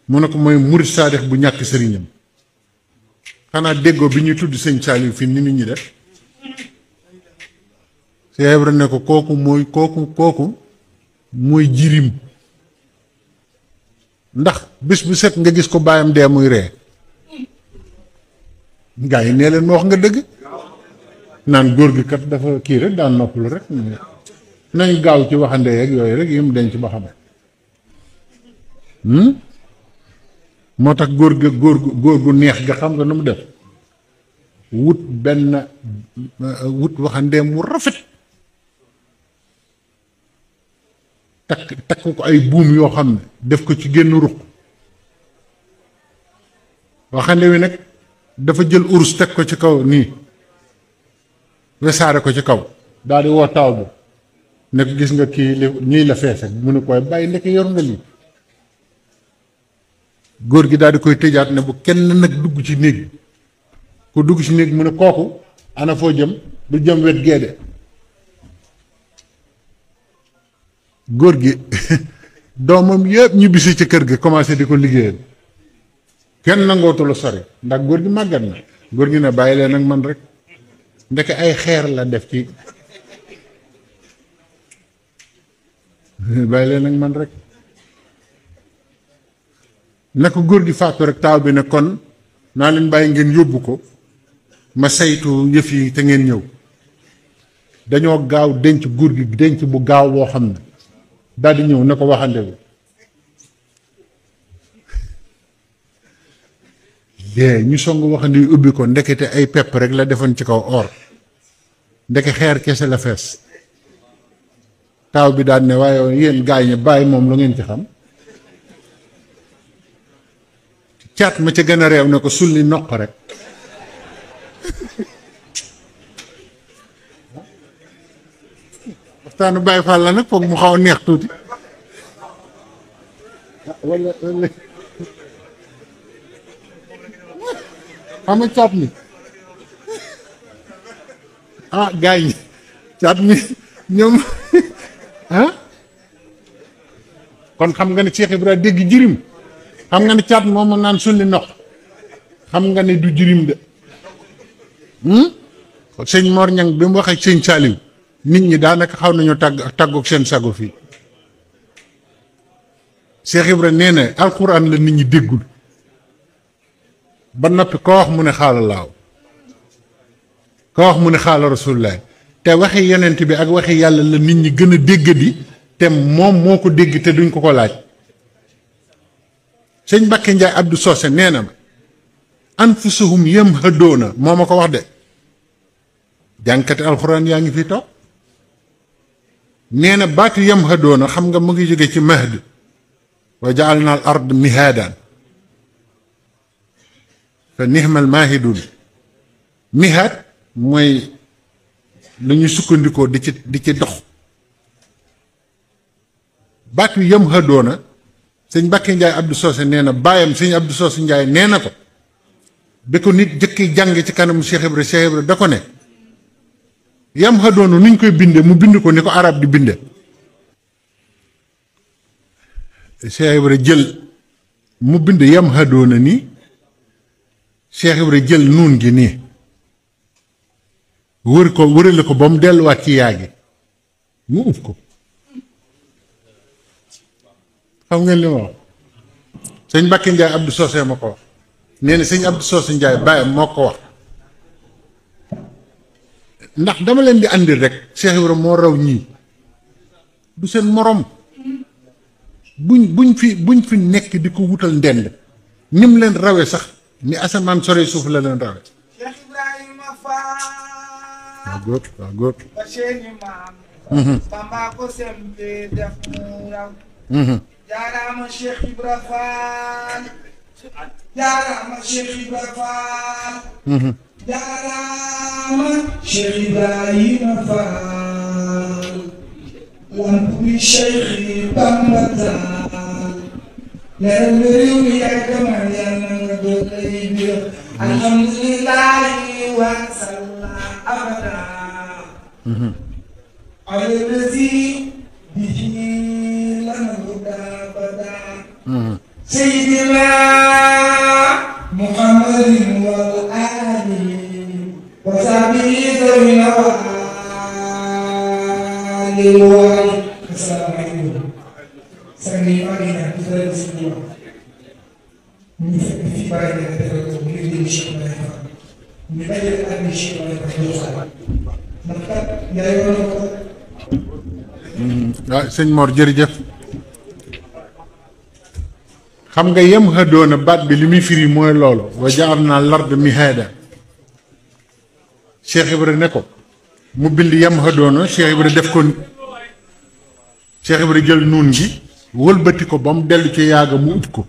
mu ne ko mooy murid saadix bu ñàkk sëriñam xanaa déggoo bi ñuy tudd sëñ Saliou fii ni nit ñi def Cheikh Ibra ne ko kooku mooy jirim ndax bis bu set nga gis ko baayam dee muy ree gaa yi nee leen ma wax nga dëgg naan góor gi kat dafa kii rek daan noppalu rek nañ gaaw ci waxande ak yooyu rek yi mu denc ba xam moo tax góor gu neex ga xam nga nu mu def wut waxandeem mu rafet takk ko ay buum yoo xam ne def ko ci génn ruq waxande wi nag dafa jël urus teg ko ci kaw nii wesaare ko ci kaw daal di woo taw bi ne ko gis nga kii ñuy la fees ak mu ne koy bàyyi ndeke yor nga lii góor gi daal di koy tëjaat ne bu kenn nag dugg ci néeg ku dugg ci néeg mu ne kooku ana foo jëm bu jëm wet geede góor gi doomam yëpp ñu bisi ci kër gi commencé di ko liggéeyal kenn nangootu la sori ndax góor gi màggat na góor gi ne bàyyi leen ak man rek ndeke ay xeer la def ci bàyyi leen ak man rek naka góor gi faatu rek taaw bi ne kon naa leen bàyyi ngeen yóbbu ko ma saytu yëf yi te ngeen ñëw dañoo gaaw denc góor gi denc bu gaaw boo xam ne daal di ñëw ne ko waxande bi ñu song waxande yu ubbi ko ndekete ay pepp rek la defoon ci kaw or ndeke xeer kese la fees taaw bi daal ne waaye yéen gaañ ñi bàyyi moom lu ngeen ci xam caat ma ca gën a réew ne ko sulli noq rek waxtaanu Baay Faal la nag foog mu xaw a neex tuuti wala xam nga caat mi gars yi caat mi ñoom kon xam nga ne Cheikh Ibra dégg jirim xam nga ne caat moom naan sulli noq xam nga ne du jirim de sëñ Mor Ñang bi mu waxee sëñ Saliou nit ñi daanaka xaw nañu tàggoog seen sago fii Cheikh Ibra nee na alxuraan la nit ñi déggul ba noppi koo wax mu ne xaala laaw koo wax mu ne xaala rasulullah te waxi yonent bi ak waxi yàlla la nit ñi gën a déggadi te moom moo ko dégg te duñ ko ko laaj sëñ Mbàkke Njaay Abdou Socé nee na ma anfusuhum yamhadoona moo ma ko wax de jànkati alxuraan yaa ngi fi toog nee na baatu yamhadoona xam nga mu ngi jóge ci mahd wa jaalna al ard mihaadan fa nihmal maahidun mihaad mooy lu ñu sukkandikoo di ci dox baatu yamhadoona sëñ Mbàkke Njaay Abdou Socé nee na baayam sëñ Abdou Socé Njaay nee na ko bi ko nit jëkki jàng ci kanamu Cheikh Ibra da ko ne yam hadoona nuñ koy binde mu bind ko ni ko arab di binde Cheikh Ibra jël mu bind yam hadoona nii Cheikh Ibra jël nuun gi nii wërale ko ba mu delluwaat ci yaa gi mu ub ko xam ngeen li ma wax sëñ Mbàkke Njaay Abdou Socé ma ko wax nee na sëñ Abdou Socé Njaay bàyyam moo ko wax ndax dama leen di andil rek Cheikh Ibra moo raw ñii du seen morom buñ fi nekk di ko wutal ndend nim leen rawe sax ni asamaan sore suuf la leen rawe Cheikh Ibrahima Fall waaw góor ba seeni maam Bamba ko sempe def mu raw jaaraama Cheikh Ibra Fall jaaraama Cheikh Ibra Fall jaaraama Cheikh Ibrahima Fall lamp bi Cheikh Bamba Taal leeral bi réew mi yàgg ma yàlla nga doon lay biir alhamdulillahi wa salla abada ala lazi bihi lana huda abada sayyidina muhammadin wal ali wa sahbihi zawina wa ali wa assalamu alaykum sëriñ Amina di la si ñëw ñu fekk fii bàyyi leen defal ko ngir jëli Cheikh Ibrahima Fall ñu dajale ak ni Cheikh Ibrahima Fall ndax kat yaay woon na ko. waaw sëñ Mor jërëjëf xam nga yem hadoona baat bi li muy firi mooy loolu wa ja'alnaa l-arda mihaada Cheikh Ibra ne ko mu bind yem hadoona Cheikh Ibra def ko Cheikh Ibra jël nuun gi wëlbati ko ba mu dellu ci yaaga mu ub ko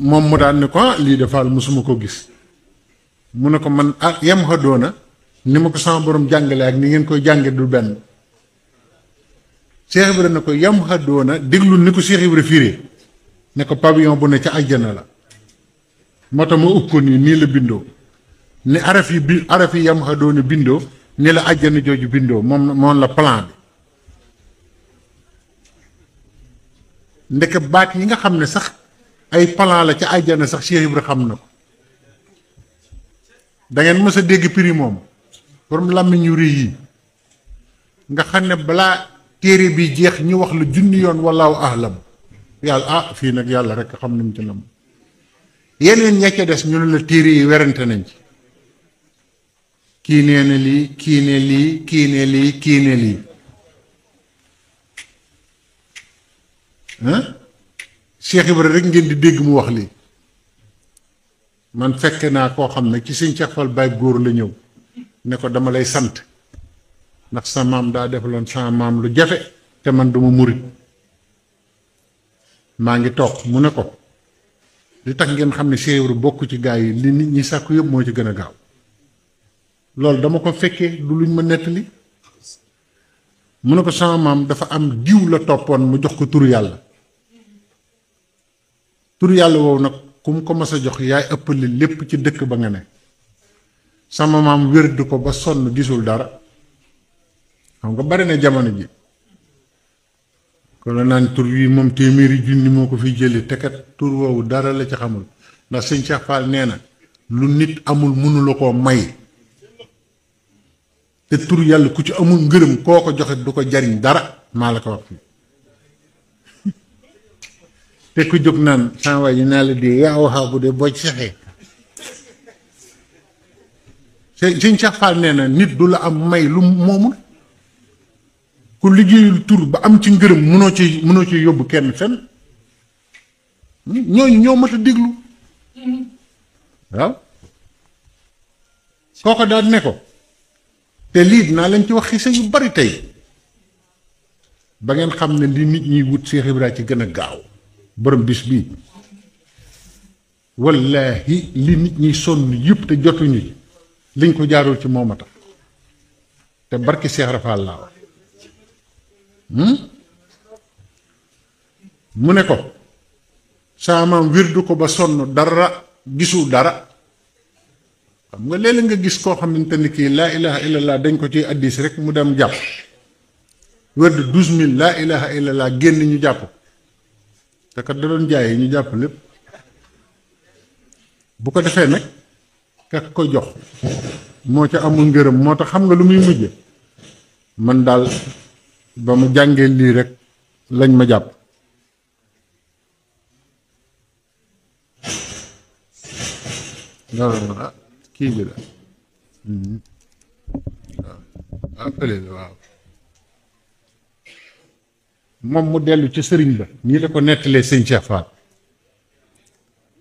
moom mu daan ne ko lii defaal mosuma ko gis mu ne ko man yem hadoona ni ma ko sama borom jàngale ak ni ngeen koy jànge du benn Cheikh Ibra ne ko yam hadoona déglu ni ko Cheikh Ibra firee ne ko pavillon bu ne ca àjjana la moo tax ma ub ko nii la bindoo ni araf yi yam hadoona bindoo ni la àjjana jooju bindoo moom la plan bi ndeke baat yi nga xam ne sax ay plan la ca àjjana sax Cheikh Ibra xam na ko da ngeen mës a dégg prix moom borom làmmiñ yu rëy yi nga xam ne balaa téere bi jeex ñu wax la junni yoon wallaahu ahlam yàlla fii nag yàlla rek xam ni mu ci nam yeneen ña ca des ñu ne la téere yi werante nañ ci kii nee na lii kii ne lii kii ne lii kii ne lii Cheikh Ibra rek ngeen di dégg mu wax lii man fekk naa koo xam ne ci sëñ Cheikh Fall Baye góor la ñëw ne ko dama lay sant ndax sa maam daa defaloon sama maam lu jafe te man duma murit maa ngi toog mu ne ko li tax ngeen xam ne Cheikh Ibra bokk ci gaa yi li nit ñi sàkku yëpp moo ci gën a gaaw loolu dama ko fekkee du luñ ma nettali mu ne ko sama maam dafa am diw la toppoon mu jox ko turu yàlla turu yàlla woowu nag ku mu ko mas a jox yaay ëppali lépp ci dëkk ba nga ne sama maam wérd ko ba sonn gisul dara xam nga bari na jamono ji kon la naan tur wi moom téeméeri junni moo ko fi jëli te kat tur woowu dara la ci xamul ndax sëñ Cheikh Fall nee na lu nit amul mënula koo may te tur yàlla ku ci amul ngërëm koo ko joxe du ko jariñ dara maa la ko wax fii te ku jóg naan sama waay yi naa la dee yaa waxaa bu dee boo ci sexee sëñ Cheikh Fall nee na nit du la am may lu moomul ku liggéeyul tur ba am ci ngërëm mënoo ci yóbbu kenn fenn ñooñu ñoo mat a déglu waaw kooko daal ne ko te lii dinaa leen ci wax xisa yu bari tey ba ngeen xam ne li nit ñiy wut Cheikh Ibra ci gën a gaaw borom bis bii wallaahi li nit ñiy sonn yëpp te jotuñu liñ ko jaarul ci moom a tax te barki Cheikh Rafal laa wax mu ne ko saa maam wirdu ko ba sonn dara gisul dara. xam nga léeg-léeg nga gis koo xamante ni kii laa ilaha illallah dañ ko ci addis rek mu dem jàpp wërd 12000 laa ilaha illallah génn ñu jàpp te kat da doon jaayee ñu jàpp lépp. bu ko defee nag kak ko jox moo ca amul ngërëm moo tax xam nga lu muy mujje man daal ba mu jàngee lii rek lañ ma jàpp. non kii bi la waaw appelé la waaw moom mu dellu ci sëriñ ba ñii da ko nettalee sëñ Cheikh Fall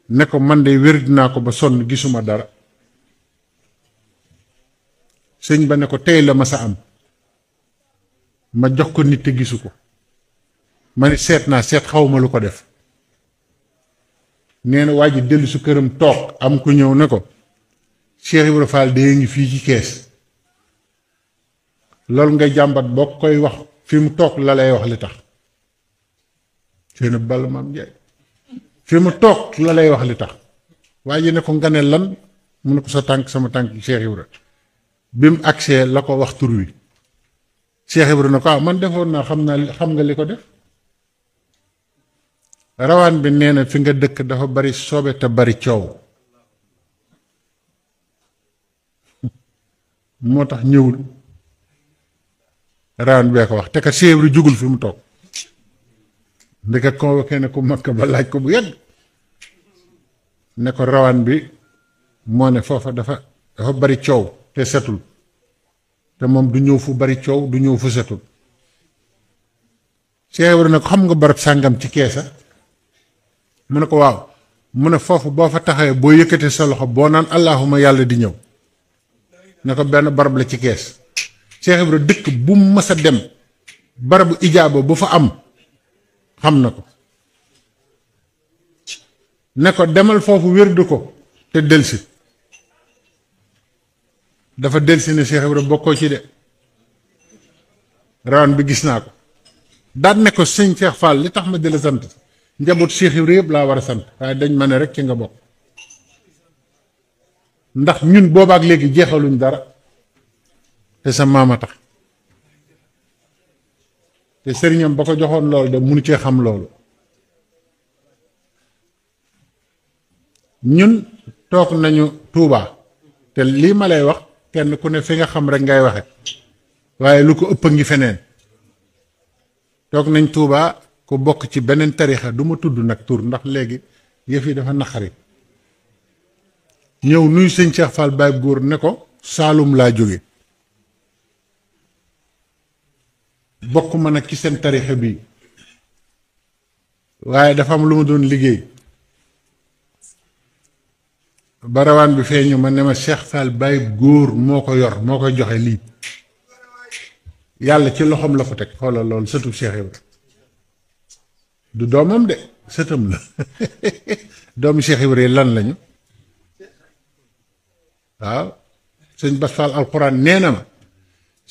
ne ko man de wér dinaa ko ba sonn gisuma dara. sëñ ba ne ko tey la ma sa am ma jox ko nit te gisu ko ma ni seet naa seet xawma lu ko def. nee na waa ji dellu su këram toog am ku ñëw ne ko Cheikh Ibra Fall de ngi fii ci kees loolu nga jàmbat boo koy wax fi mu toog la lay wax li tax seen ball maam Njaay fi mu toog la lay wax li tax. waa ji ne ko nga ne lan mu ne ko sa tànk sama tànk Cheikh Ibra bi mu agsee la ko wax tur wi Cheikh Ibra ne ko man defoon naa xam nga li ko def. rawaan bi nee na fi nga dëkk dafa bari soobe te bari coow moo tax ñëwul. rawaan bee ko wax te ka Cheikh Ibra jugul fi mu toog ndeka convoqué ne ko makka ba laaj ko bu yàgg ne ko rawaan bi moo ne foofa dafa bari coow te setul te moom du ñëw fu bari coow du ñëw fu setul. Cheikh Ibra ne ko xam nga barab sàngam ci keesa mu ne ko waaw mu ne foofu boo fa taxawee boo yëkkatee sa loxo boo naan allahuma yàlla di ñëw ne ko benn barab la ci kees. Cheikh Ibra dëkk bu mu mës a dem barabu ijaaba bu fa am xam na ko ne ko demal foofu wérdu ko te delsi dafa delsi ne Cheikh Ibra bokkoo ci de rawaan bi gis naa ko daan ne ko sëñ Cheikh Fall li tax ma di la sant njaboot Cheikh Ibra yëpp laa war a sant waaye dañ ma ne rek ci nga bokk ndax ñun boobaak léegi jeexaluñ dara te sa maama tax te sëriñam ba ko joxoon loolu de munu cee xam loolu. ñun toog nañu Touba te lii ma lay wax kenn ku ne fi nga xam rek ngay waxe waaye lu ko ëpp a ngi feneen. toog nañ Touba ku bokk ci beneen tarixa du ma tudd nag tur ndax léegi yëf yi dafa naqari ñëw nuy sëñ Cheikh Fall Baye góor ne ko Saalum laa jóge bokk ma nag ci seen tarixa bi waaye dafa am lu ma doon liggéey ba rawaan bi feeñu ma ne ma Cheikh Fall Baye góor moo ko yor moo koy joxe lii yàlla ci loxoom la ko teg xoolal loolu sëtu Cheikh Ibra du doomam de sëtam la doomu Cheikh Ibra yi lan lañu waaw sëñ Bass Fall alxuraan nee na ma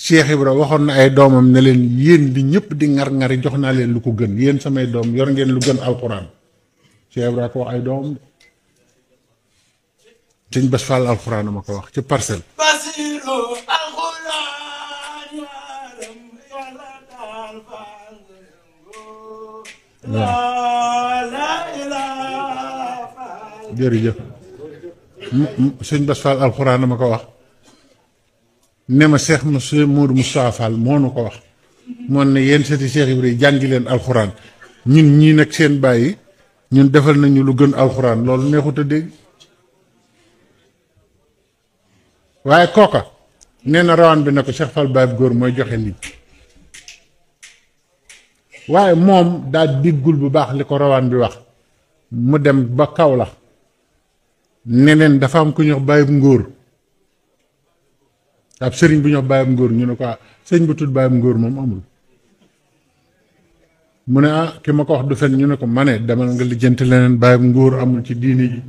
Cheikh Ibra waxoon na ay doomam ne leen yéen di ñëpp di ngar-ngari jox naa leen lu ko gën yéen samay doom yor ngeen lu gën alxuraan Cheikh Ibra ko wax ay doomam de sëñ Bass Fall alxuraan ma ko wax ci parcelle. jërëjëf sëñ Bass Fall alxuraan ma ko wax ne ma Cheikh Monsieur Modou Moustapha Fall moo nu ko wax moon ne yéen seeti Cheikh Ibra yi jàngi leen alxuraan ñun ñii nag seen bàyyi ñun defal nañu lu gën alxuraan loolu neexut a dégg waaye kooka nee na rawaan bi ne ko Cheikh Fall Baye góor mooy joxe lii waaye moom daa diggul bu baax li ko rawaan bi wax mu dem ba kaw la neneen dafa am ku ñuy wax Baye Ngóor ab sëriñ bu ñuy wax Baye Ngóor ñu ne ko sëñ bu tudd Baye Ngóor moom amul mu ne ki ma ko wax du fen ñu ne ko ma ne demal nga lijjanti leneen Baye Ngóor amul ci diini ji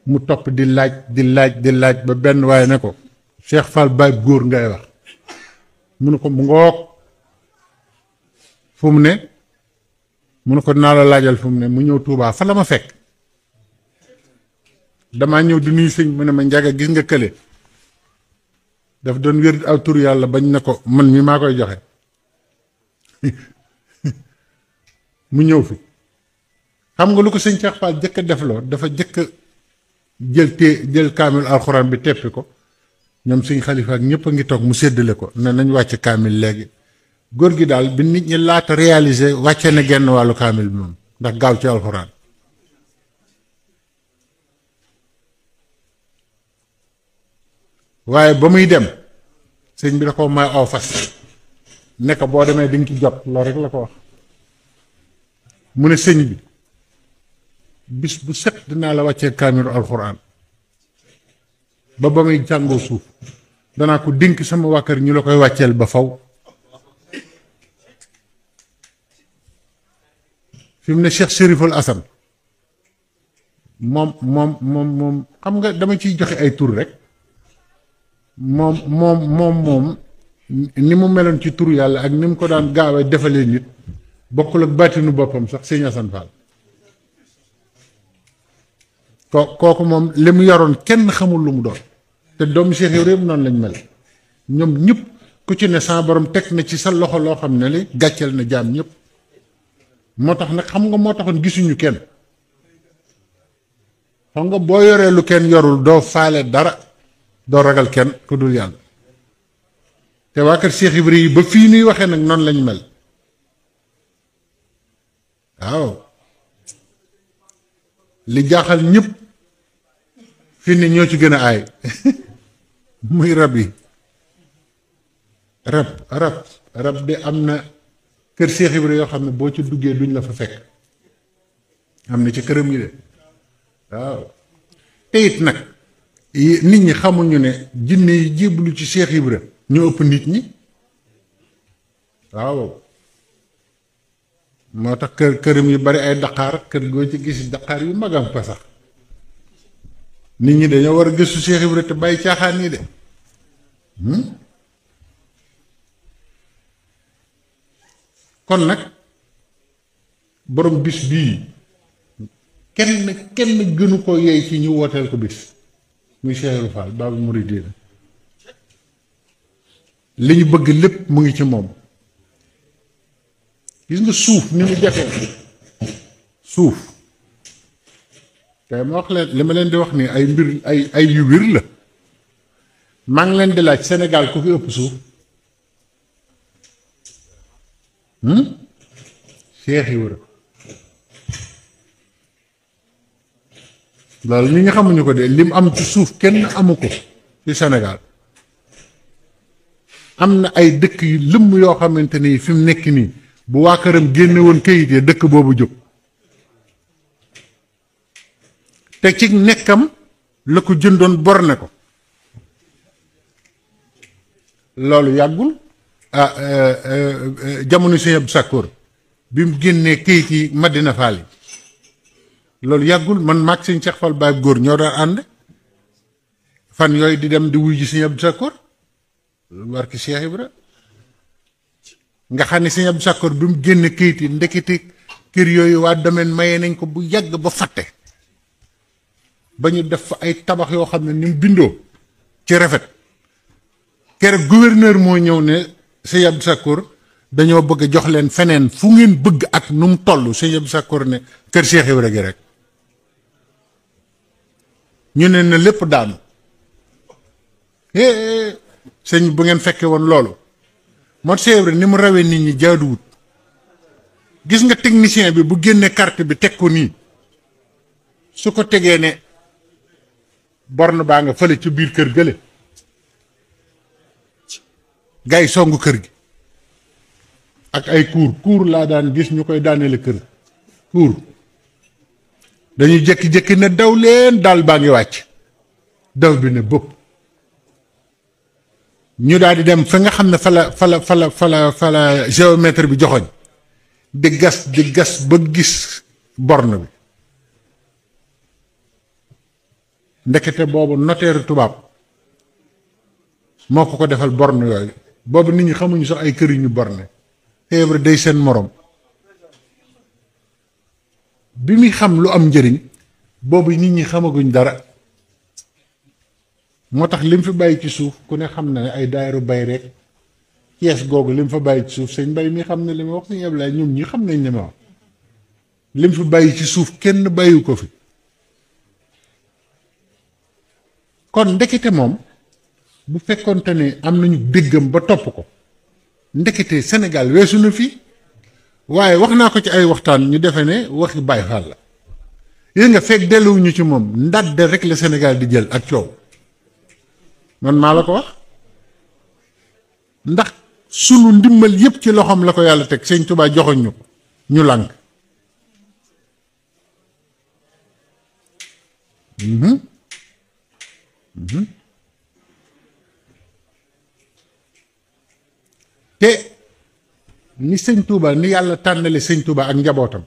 mu topp di laaj ba benn waaye ne ko Cheikh Fall Baye góor ngay wax mu ne ko mu ngoog fu mu ne mu ne ko naa la laajal fu mu ne mu ñëw Tuubaa fa la ma fekk damaa ñëw di nuyu sëñ mu ne ma Njaga gis nga kële daf doon wér aw tur yàlla bañ na ko man mi maa koy joxe mu ñëw fi xam nga lu ko sëñ Cheikh Fall jëkk a defloo dafa jëkk jël kaamil alxuraan bi teppi ko ñoom sëñ Xalifa ak ñëpp a ngi toog mu séddale ko ne nañ wàcc kaamil léegi góor gi daal bi nit ñi laata réaliser wàcce na genn wàllu kaamil bi moom ndax gaaw ci alxuraan waaye ba muy dem sëñ bi da ko may aw fas ne ko boo demee di nga ci jot loolu rek la ko wax mu ne sëñ bi bis bu set dinaa la wàccee kaamilu alxuraan ba muy jàngoo suuf danaa ko dénk sama waa kër ñu la koy wàcceel ba faw fi mu ne Cheikh Chériful Assane moom xam nga dama ciy joxe ay tur rek moom ni mu meloon ci tur yàlla ak ni mu ko daan gaawee defalee nit bokkul ak bàttinu boppam sax sëñ Assane Fall kooku moom li mu yoroon kenn xamul lu mu doon te doomu Cheikh Ibrahima noonu lañ mel ñoom ñëpp ku ci ne sa borom teg na ci sa loxo loo xam ne li gàcceel na jaam ñëpp moo tax nag xam nga moo taxoon gisuñu kenn xam nga boo yoree lu kenn yorul doo faale dara doo ragal kenn ku dul yàlla te waa kër Cheikh Ibrahima yi ba fii nuy waxee nag noonu lañ mel waaw li jaaxal ñëpp fii ne ñoo ci gën a aay muy rab yi rab de am na kër Cheikh Ibrahima yoo xam ne boo ci duggee duñ la fa fekk am na ci këram yi de waaw te it nag nit ñi xamuñu ne jinne yi jébbalu ci Cheikh Ibrahima ñoo ëpp nit ñi waaw moo tax këram yu bari ay daqaar kër goo ci gis daqaar yu magam fa sax nit ñi dañoo war a gëstu Cheikh Ibrahima te bàyyi caaxaan yi de kon nag borom bis bii kenn gënu ko yey ci ñu wooteel ko bis muy Cheikh Ibrahima Fall Baabul Muridiina li ñu bëgg lépp mu ngi ci moom gis nga suuf ni mu jafee suuf te ma wax leen li ma leen di wax nii ay mbir ay yu wér la maa ngi leen di laaj Sénégal ku fi ëpp suuf Cheikh Ibrahima loolu ñi nga xamuñu ko de lim am ci suuf kenn amu ko ci Sénégal am na ay dëkk yu lëmm yoo xamante ni fi mu nekk nii bu waa këram génne woon kayit yi dëkk boobu jóg te ci nekkam la ko jëndoon borne ko loolu yàggul jamono Sëñ Abdou Sakkoor bi mu génnee kayit yi Madina Fall yi loolu yàggul man maag Sëñ Cheikh Fall Baye góor ñoo daan ànd fan yooyu di dem di wuy ji Sëñ Abdou Sakkoor barki Cheikh Ibra nga xam ne Sëñ Abdou Sakkoor bi mu génne kayit yi ndekete kër yooyu waa domaine maye nañ ko bu yàgg ba fàtte ba ñu def fa ay tabax yoo xam ne ni mu bindoo ci rafet keroog gouverneur moo ñëw ne Sëñ Abdou Sakkoor dañoo bëgg a jox leen feneen fu ngeen bëgg ak nu mu toll Sëñ Abdou Sakkoor ne kër Cheikh Ibra gi rek ñu ne na lépp daanu sëñ bu ngeen fekkee woon loolu moo Cheikh Ibra ni mu rawee nit ñi jaaduwut gis nga technicien bi bu génnee carte bi teg ko nii su ko tegee ne borne baa nga fële ci biir kër gële gars yi songu kër gi ak ay kuur laa daan gis ñu koy daaneele kër kuur dañuy jékki-jékki ne daw leen daal baa ngi wàcc daw bi ne bëpp ñu daal di dem fa nga xam ne fa la géomètre bi joxoñ di gas ba gis borne bi ndekete boobu notaire tubaab moo ko defal borne yooyu boobu nit ñi xamuñu sax ay kër yu ñu borne Cheikh Ibra day seen morom bi muy xam lu am njëriñ boobu nit ñi xamaguñ dara moo tax lim fi bàyyi ci suuf ku ne xam na ne ay daayiru bay rek Cees googu lim fa bàyyi ci suuf sëñ Mbay mi xam ne li ma wax sëñ Ablaay ñoom ñi xam nañ li ma wax lim fi bàyyi ci suuf kenn bàyyi ko fi kon ndekete moom bu fekkonte ne am nañu déggam ba topp ko ndekete Sénégal weesu na fii waaye wax naa ko ci ay waxtaan ñu defe ne waxi Baay Faal la yéen nga fekk delluwuñu ci moom ndàdde rek la Sénégal di jël ak coow man maa la ko wax ndax sunu ndimbal yépp ci loxoom la ko yàlla teg sëñ Tuubaa joxoñ ñu ko ñu lànk te ni sëñ Touba ni yàlla tànnale sëñ Touba ak njabootam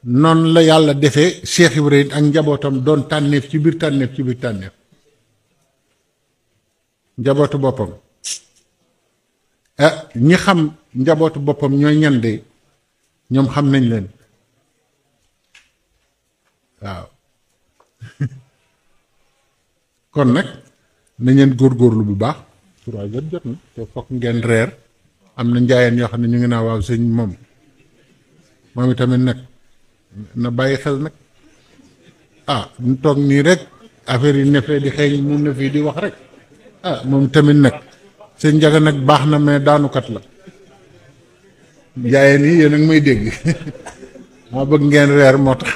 noonu la yàlla defee Cheikh Ibrahima ak njabootam doon tànneef ci biir tànneef ci biir tànneef njabootu boppam ñi xam njabootu boppam ñooy ñande ñoom xam nañ leen waaw kon nag na ngeen góorgóorlu bu baax 3 heures jot na te fokk ngeen reer am na njaayeen yoo xam ne ñu ngi naa waaw sëñ moom itamit nag na bàyyi xel nag ñu toog nii rek affaire yi nefee di xeeñ mun na fii di wax rek moom tamit nag sëñ Njaga nag baax na mais daanukat la njaayeen yi yéen a ngi may dégg maa bëgg ngeen reer moo tax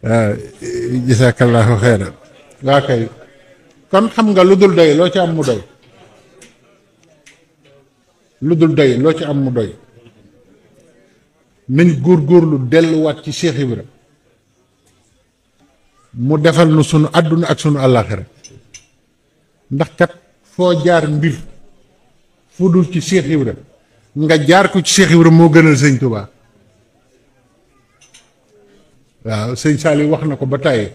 waaw jazakallahu xeyran waa kay kon xam nga lu dul doy loo ci am mu doy lu dul doy loo ci am mu doy nañ góorgóorlu delluwaat ci Cheikh Ibra mu defal nu sunu àdduna ak sunu àllaaxira ndax kat foo jaar mbir fu dul ci Cheikh Ibra nga jaar ko ci Cheikh Ibra moo gënal sëñ Tuubaa waaw sëñ Saliou wax na ko ba tàyyi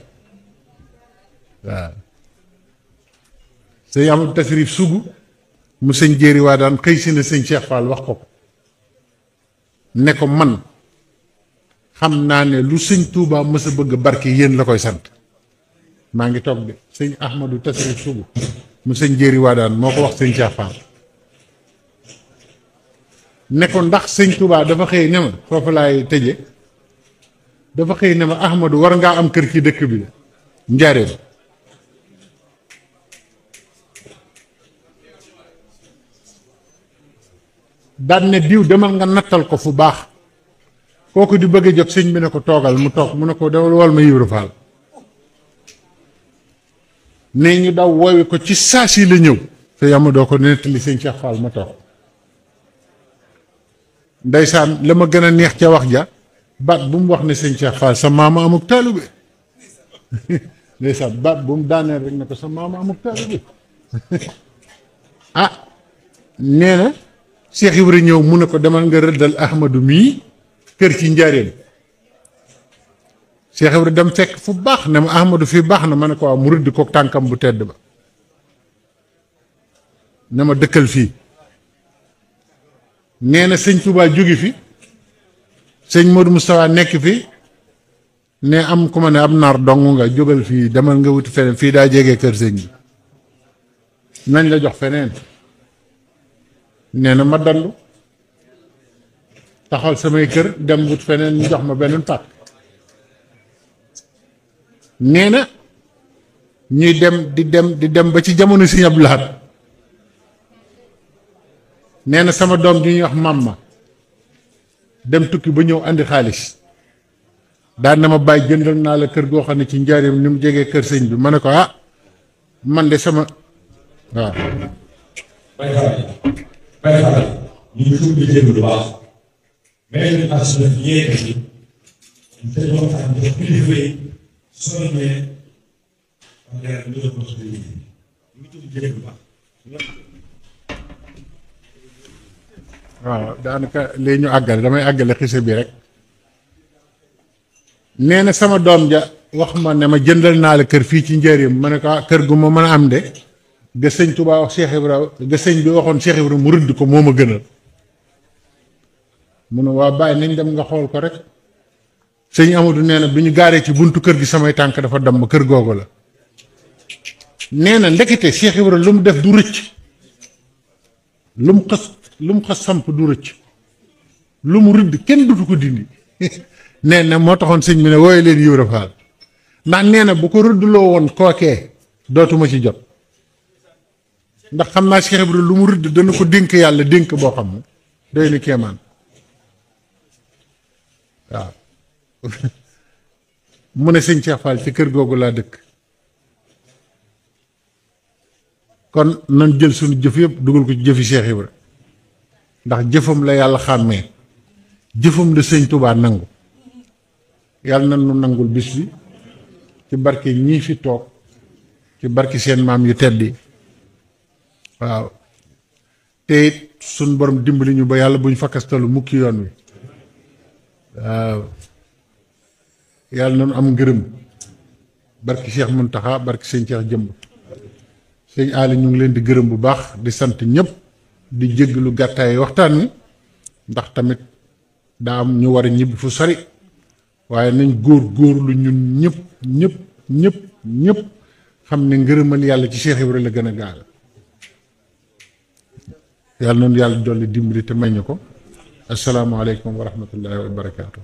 waaw sëñ Amadou Tasrif Sugu mu sëñ jéeri waa daan xëy si na sëñ Cheikh Fall wax ko ne ko man xam naa ne lu sëñ Touba mës a bëgg barke yéen la koy sant maa ngi toog de sëñ Ahmadou Tasrif Sugu mu sëñ jéeri waa daan moo ko wax sëñ Cheikh Fall ne ko ndax sëñ Touba dafa xëy ne ma foofu laay tëje dafa xëy ne ma Ahmadou war ngaa am kër ci dëkk bi la Njaaréem daan ne diw demal nga nattal ko fu baax kooku di bëgg a jóg sëñ bi ne ko toogal mu toog mu ne ko demal wal ma Ibra Faal ne ñu daw woowi ko ci saa si la ñëw te yama doo ko nettali sëñ Cheikh Fall ma toog ndeysaan la ma gën a neex ca wax ja baat bu mu wax ne sëñ Cheikh Fall sa maama amuk taalibe ndeysaan baat bu mu daaneel rek ne ko sa maama amuk taalibe nee na Cheikh Ibra ñëw mu ne ko demal nga rëddal Ahmadou mii kër ci njaareem Cheikh Ibra dem fekk fu baax ne ma Ahmadou fii baax na ma ne ko waaw mu rëdd ko tànkam bu tedd ba ne ma dëkkal fii nee na sëñ Touba jóge fi sëñ Modou Moustapha nekk fi ne am ku ma ne am naar dong nga jógal fii demal nga wuti feneen fii daa jege kër sëñ bi nañ la jox feneen nee na ma dandu taxal samay kër dem wut feneen ñu jox ma beneen pàkk nee na ñuy dem di dem ba ci jamono Sëñ Abdou Lahad nee na sama doom ji ñuy wax mamma dem tukki ba ñëw andi xaalis daan na ma bàyyi jëndal naa la kër goo xam ne ci njaareem ni mu jegee kër sëñ bi ma ne ko man de sama waaw Baye Fall ñu ngi tudd di jégg lu baax mais ñu assuré fi ñee def ñu te ñoo tax ñu def kilifa yi soññee ak leer ñu def ko suñu ñu ngi tudd di jégg lu baax waaw daanaka léegi ñu àggale damay àggale xise bi rek nee na sama doom ja wax ma ne ma jëndal naa la kër fii ci njëriñ ma ne ko kër gu ma mën a am de ga sëñ Tuubaa wax Cheikh Ibra ga sëñ bi waxoon Cheikh Ibra mu rëdd ko moo ma gënal mu ne waa bàyyi nañ dem nga xool ko rek sëñ Amadou nee na bi ñu gaaree ci buntu kër gi samay tànk dafa damm kër googu la nee na ndekete Cheikh Ibra lu mu def du rëcc lu mu xas samp du rëcc lu mu rëdd kenn dutu ko dindi nee na moo taxoon sëñ bi ne wooye leen Ibra Faal ndax nee na bu ko rëddloo woon kookee dootuma ci jot ndax xam naa Cheikh Ibra lu mu rëdd dana ko dénk yàlla dénk boo xam ne doy na kéemaan waaw mu ne sëñ Cheikh Fall ci kër googu laa dëkk kon nan jël suñu jëf yëpp dugal ko ci jëfi Cheikh Ibra ndax jëfam la yàlla xàmmee jëfam la sëñ Touba nangu yàlla na nu nangul bis bi ci barke ñii fi toog ci barke seen maam yu teddi waaw te it suñ borom dimbali ñu ba yàlla bu ñu fakkastalu mukki yoon wi waaw yàlla na nu am ngërëm barke Cheikh Mountakha barke sëñ Cheikh Jëmb sëñ Ali ñu ngi leen di gërëm bu baax di sant ñëpp di jéggalu gàttaay waxtaan wi ndax tamit daa am ñu war a ñibbi fu sori waaye nañ góorlu ñun ñëpp xam ne ngërëmal yàlla ci Cheikh Ibra la gën a gaal yàlla noonu yàlla dolli dimbali te may ñu ko asalaamaaleykum wa rahmatullahi wa barakaatu.